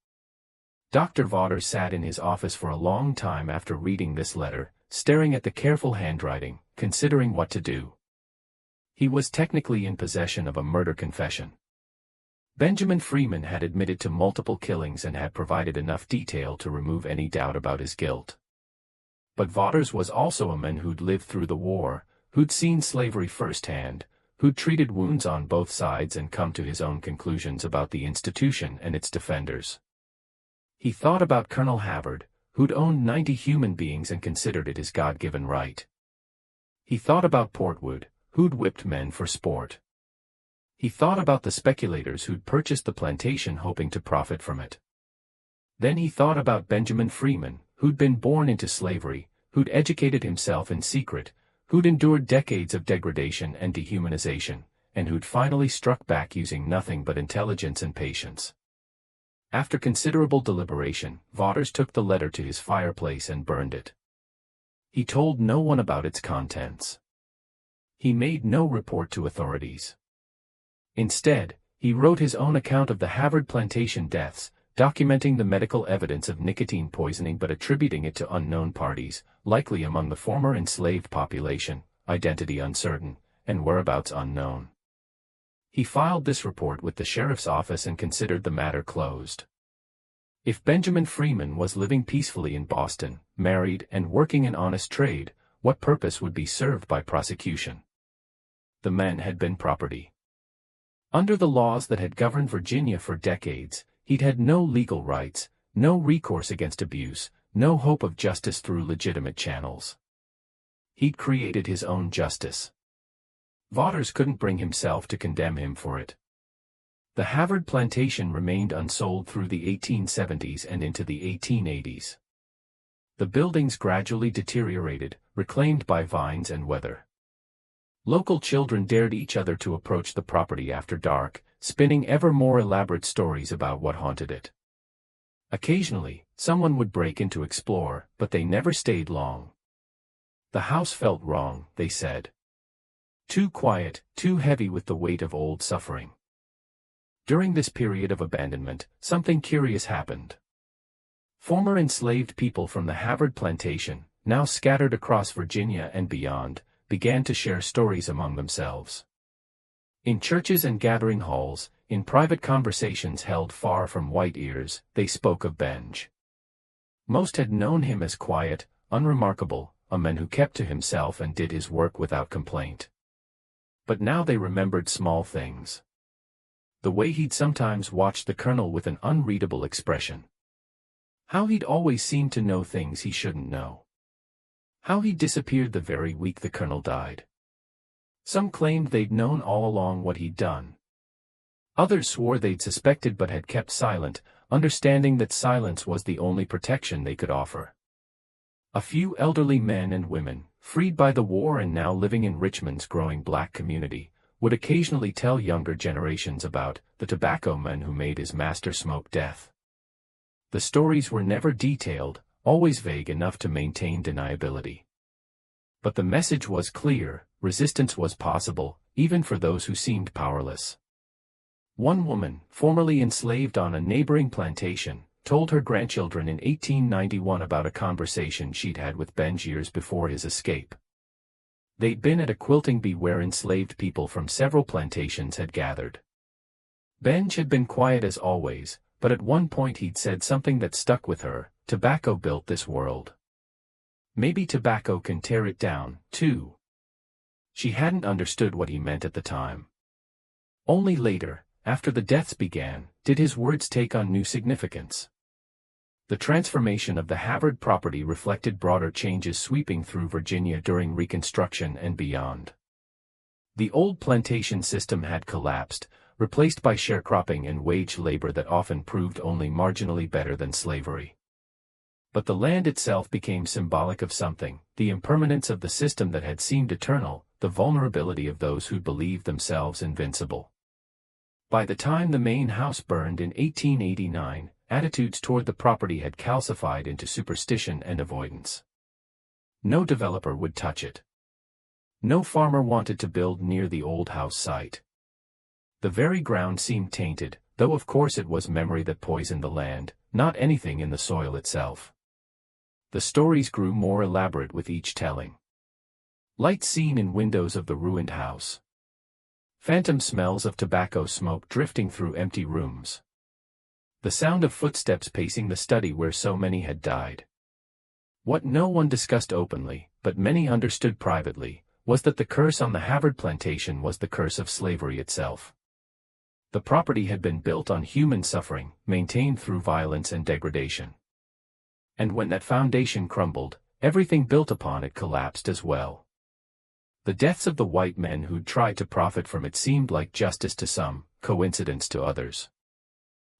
Dr. Vaughters sat in his office for a long time after reading this letter, staring at the careful handwriting, considering what to do. He was technically in possession of a murder confession. Benjamin Freeman had admitted to multiple killings and had provided enough detail to remove any doubt about his guilt. But Vaughters was also a man who'd lived through the war, who'd seen slavery firsthand, who'd treated wounds on both sides and come to his own conclusions about the institution and its defenders. He thought about Colonel Havard, who'd owned 90 human beings and considered it his God-given right. He thought about Portwood, who'd whipped men for sport. He thought about the speculators who'd purchased the plantation hoping to profit from it. Then he thought about Benjamin Freeman, who'd been born into slavery, who'd educated himself in secret, who'd endured decades of degradation and dehumanization, and who'd finally struck back using nothing but intelligence and patience. After considerable deliberation, Vaughters took the letter to his fireplace and burned it. He told no one about its contents. He made no report to authorities. Instead, he wrote his own account of the Havard plantation deaths, documenting the medical evidence of nicotine poisoning but attributing it to unknown parties, likely among the former enslaved population, identity uncertain, and whereabouts unknown. He filed this report with the sheriff's office and considered the matter closed. If Benjamin Freeman was living peacefully in Boston, married and working an honest trade, what purpose would be served by prosecution? The man had been property. Under the laws that had governed Virginia for decades, he'd had no legal rights, no recourse against abuse, no hope of justice through legitimate channels. He'd created his own justice. Vaughters couldn't bring himself to condemn him for it. The Havard plantation remained unsold through the 1870s and into the 1880s. The buildings gradually deteriorated, reclaimed by vines and weather. Local children dared each other to approach the property after dark, spinning ever more elaborate stories about what haunted it. Occasionally, someone would break in to explore, but they never stayed long. The house felt wrong, they said. Too quiet, too heavy with the weight of old suffering. During this period of abandonment, something curious happened. Former enslaved people from the Havard plantation, now scattered across Virginia and beyond, began to share stories among themselves. In churches and gathering halls, in private conversations held far from white ears, they spoke of Benj. Most had known him as quiet, unremarkable, a man who kept to himself and did his work without complaint. But now they remembered small things. The way he'd sometimes watched the Colonel with an unreadable expression. How he'd always seemed to know things he shouldn't know. How he'd disappeared the very week the Colonel died. Some claimed they'd known all along what he'd done. Others swore they'd suspected but had kept silent, understanding that silence was the only protection they could offer. A few elderly men and women, freed by the war and now living in Richmond's growing black community, would occasionally tell younger generations about the tobacco man who made his master smoke death. The stories were never detailed, always vague enough to maintain deniability. But the message was clear: resistance was possible, even for those who seemed powerless. One woman, formerly enslaved on a neighboring plantation, told her grandchildren in 1891 about a conversation she'd had with Benj years before his escape. They'd been at a quilting bee where enslaved people from several plantations had gathered. Benj had been quiet as always, but at one point he'd said something that stuck with her: tobacco built this world. Maybe tobacco can tear it down, too. She hadn't understood what he meant at the time. Only later, after the deaths began, did his words take on new significance. The transformation of the Havard property reflected broader changes sweeping through Virginia during Reconstruction and beyond. The old plantation system had collapsed, replaced by sharecropping and wage labor that often proved only marginally better than slavery. But the land itself became symbolic of something: the impermanence of the system that had seemed eternal, the vulnerability of those who believed themselves invincible. By the time the main house burned in 1889, attitudes toward the property had calcified into superstition and avoidance. No developer would touch it. No farmer wanted to build near the old house site. The very ground seemed tainted, though of course it was memory that poisoned the land, not anything in the soil itself. The stories grew more elaborate with each telling. Lights seen in windows of the ruined house. Phantom smells of tobacco smoke drifting through empty rooms. The sound of footsteps pacing the study where so many had died. What no one discussed openly, but many understood privately, was that the curse on the Havard plantation was the curse of slavery itself. The property had been built on human suffering, maintained through violence and degradation. And when that foundation crumbled, everything built upon it collapsed as well. The deaths of the white men who'd tried to profit from it seemed like justice to some, coincidence to others.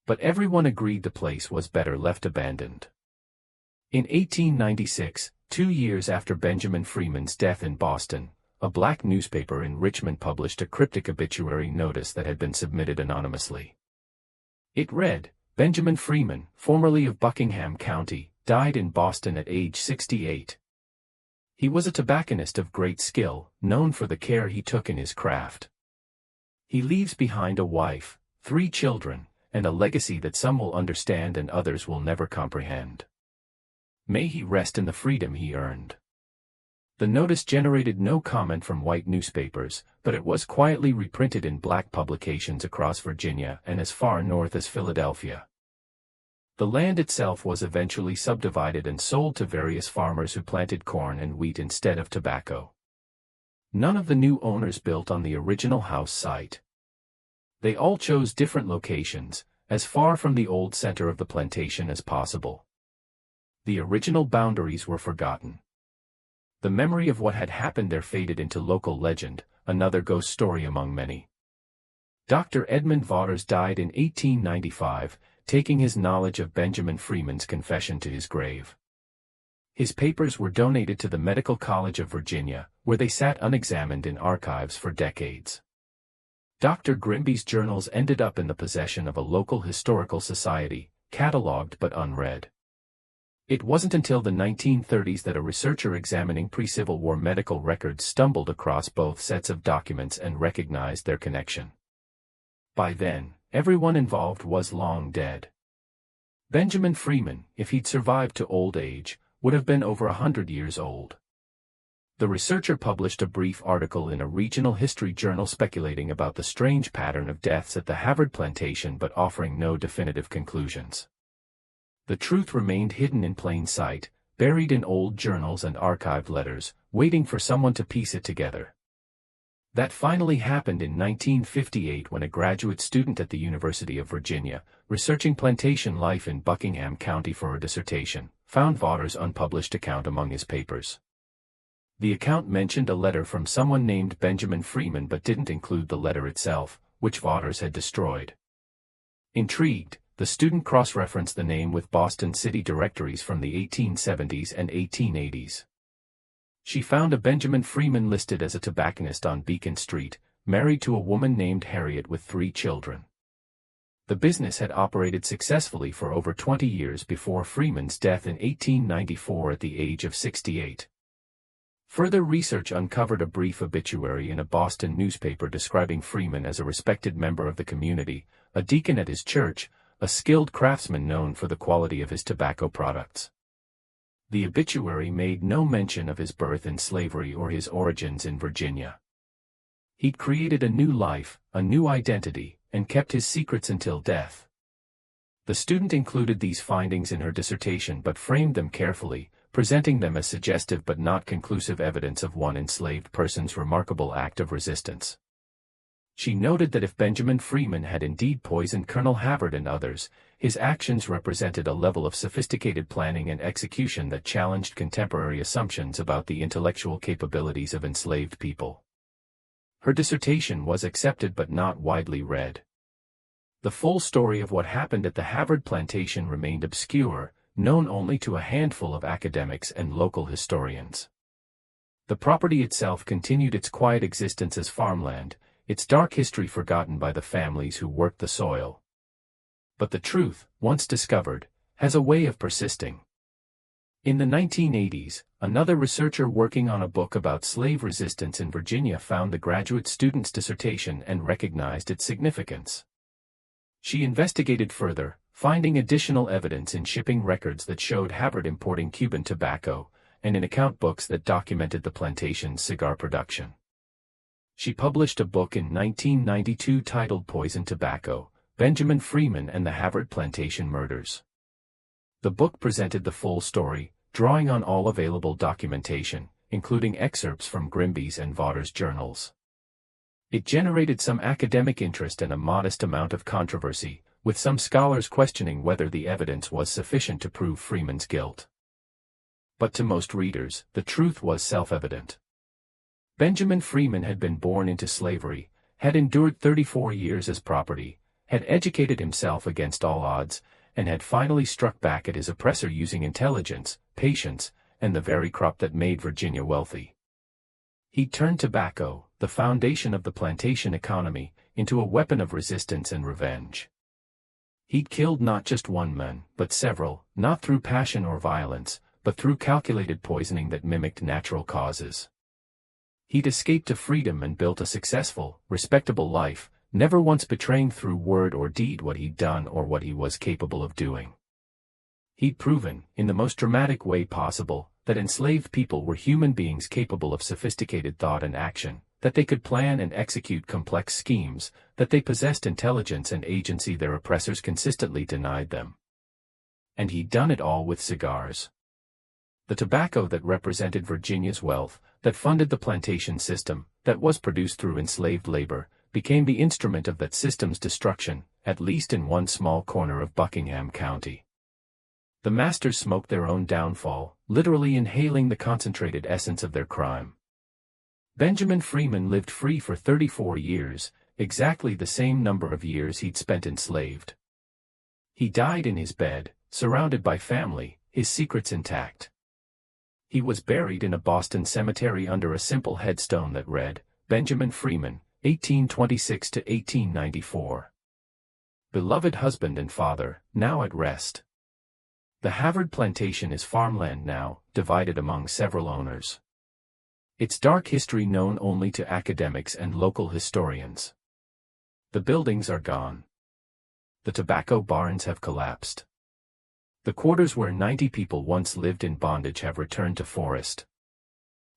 But everyone agreed the place was better left abandoned. In 1896, 2 years after Benjamin Freeman's death in Boston, a black newspaper in Richmond published a cryptic obituary notice that had been submitted anonymously. It read, "Benjamin Freeman, formerly of Buckingham County, died in Boston at age 68. He was a tobacconist of great skill, known for the care he took in his craft. He leaves behind a wife, 3 children, and a legacy that some will understand and others will never comprehend. May he rest in the freedom he earned." The notice generated no comment from white newspapers, but it was quietly reprinted in black publications across Virginia and as far north as Philadelphia. The land itself was eventually subdivided and sold to various farmers who planted corn and wheat instead of tobacco. None of the new owners built on the original house site. They all chose different locations, as far from the old center of the plantation as possible. The original boundaries were forgotten. The memory of what had happened there faded into local legend, another ghost story among many. Dr. Edmund Vaughters died in 1895, taking his knowledge of Benjamin Freeman's confession to his grave. His papers were donated to the Medical College of Virginia, where they sat unexamined in archives for decades. Dr. Grimby's journals ended up in the possession of a local historical society, catalogued but unread. It wasn't until the 1930s that a researcher examining pre-Civil War medical records stumbled across both sets of documents and recognized their connection. By then, everyone involved was long dead. Benjamin Freeman, if he'd survived to old age, would have been over 100 years old. The researcher published a brief article in a regional history journal speculating about the strange pattern of deaths at the Havard plantation but offering no definitive conclusions. The truth remained hidden in plain sight, buried in old journals and archived letters, waiting for someone to piece it together. That finally happened in 1958 when a graduate student at the University of Virginia, researching plantation life in Buckingham County for a dissertation, found Vatter's unpublished account among his papers. The account mentioned a letter from someone named Benjamin Freeman but didn't include the letter itself, which Vatter's had destroyed. Intrigued, the student cross-referenced the name with Boston city directories from the 1870s and 1880s. She found a Benjamin Freeman listed as a tobacconist on Beacon Street, married to a woman named Harriet with 3 children. The business had operated successfully for over 20 years before Freeman's death in 1894 at the age of 68. Further research uncovered a brief obituary in a Boston newspaper describing Freeman as a respected member of the community, a deacon at his church, a skilled craftsman known for the quality of his tobacco products. The obituary made no mention of his birth in slavery or his origins in Virginia. He'd created a new life, a new identity, and kept his secrets until death. The student included these findings in her dissertation but framed them carefully, presenting them as suggestive but not conclusive evidence of one enslaved person's remarkable act of resistance. She noted that if Benjamin Freeman had indeed poisoned Colonel Havard and others, his actions represented a level of sophisticated planning and execution that challenged contemporary assumptions about the intellectual capabilities of enslaved people. Her dissertation was accepted but not widely read. The full story of what happened at the Havard plantation remained obscure, known only to a handful of academics and local historians. The property itself continued its quiet existence as farmland, its dark history forgotten by the families who worked the soil. But the truth, once discovered, has a way of persisting. In the 1980s, another researcher working on a book about slave resistance in Virginia found the graduate student's dissertation and recognized its significance. She investigated further, finding additional evidence in shipping records that showed Havard importing Cuban tobacco, and in account books that documented the plantation's cigar production. She published a book in 1992 titled Poison Tobacco, Benjamin Freeman and the Havard Plantation Murders. The book presented the full story, drawing on all available documentation, including excerpts from Grimby's and Vatter's journals. It generated some academic interest and a modest amount of controversy, with some scholars questioning whether the evidence was sufficient to prove Freeman's guilt. But to most readers, the truth was self-evident. Benjamin Freeman had been born into slavery, had endured 34 years as property, had educated himself against all odds, and had finally struck back at his oppressor using intelligence, patience, and the very crop that made Virginia wealthy. He'd turned tobacco, the foundation of the plantation economy, into a weapon of resistance and revenge. He'd killed not just one man, but several, not through passion or violence, but through calculated poisoning that mimicked natural causes. He'd escaped to freedom and built a successful, respectable life, never once betraying through word or deed what he'd done or what he was capable of doing. He'd proven, in the most dramatic way possible, that enslaved people were human beings capable of sophisticated thought and action, that they could plan and execute complex schemes, that they possessed intelligence and agency their oppressors consistently denied them. And he'd done it all with cigars. The tobacco that represented Virginia's wealth, that funded the plantation system, that was produced through enslaved labor, became the instrument of that system's destruction, at least in one small corner of Buckingham County. The masters smoked their own downfall, literally inhaling the concentrated essence of their crime. Benjamin Freeman lived free for 34 years, exactly the same number of years he'd spent enslaved. He died in his bed, surrounded by family, his secrets intact. He was buried in a Boston cemetery under a simple headstone that read, Benjamin Freeman, 1826 to 1894. Beloved husband and father, now at rest. The Havard plantation is farmland now, divided among several owners. Its dark history known only to academics and local historians. The buildings are gone. The tobacco barns have collapsed. The quarters where 90 people once lived in bondage have returned to forest.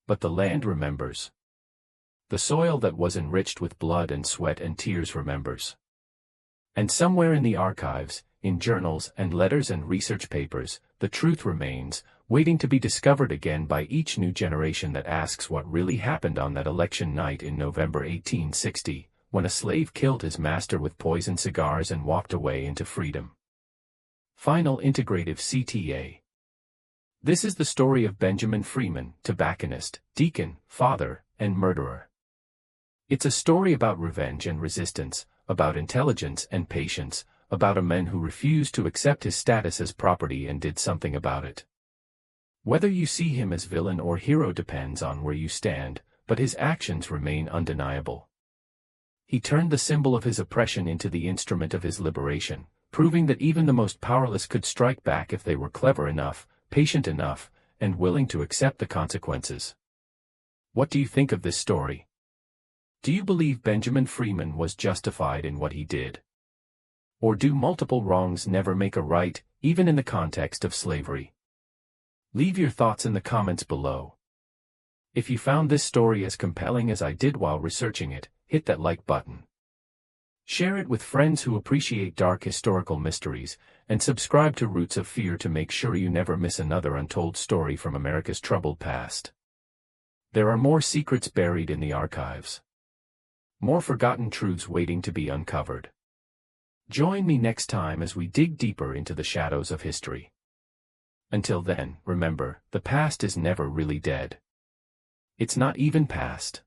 But the land remembers. The soil that was enriched with blood and sweat and tears remembers. And somewhere in the archives, in journals and letters and research papers, the truth remains, waiting to be discovered again by each new generation that asks what really happened on that election night in November 1860, when a slave killed his master with poisoned cigars and walked away into freedom. Final Integrative CTA. This is the story of Benjamin Freeman, tobacconist, deacon, father, and murderer. It's a story about revenge and resistance, about intelligence and patience, about a man who refused to accept his status as property and did something about it. Whether you see him as villain or hero depends on where you stand, but his actions remain undeniable. He turned the symbol of his oppression into the instrument of his liberation, proving that even the most powerless could strike back if they were clever enough, patient enough, and willing to accept the consequences. What do you think of this story? Do you believe Benjamin Freeman was justified in what he did? Or do multiple wrongs never make a right, even in the context of slavery? Leave your thoughts in the comments below. If you found this story as compelling as I did while researching it, hit that like button. Share it with friends who appreciate dark historical mysteries, and subscribe to Roots of Fear to make sure you never miss another untold story from America's troubled past. There are more secrets buried in the archives. More forgotten truths waiting to be uncovered. Join me next time as we dig deeper into the shadows of history. Until then, remember, the past is never really dead. It's not even past.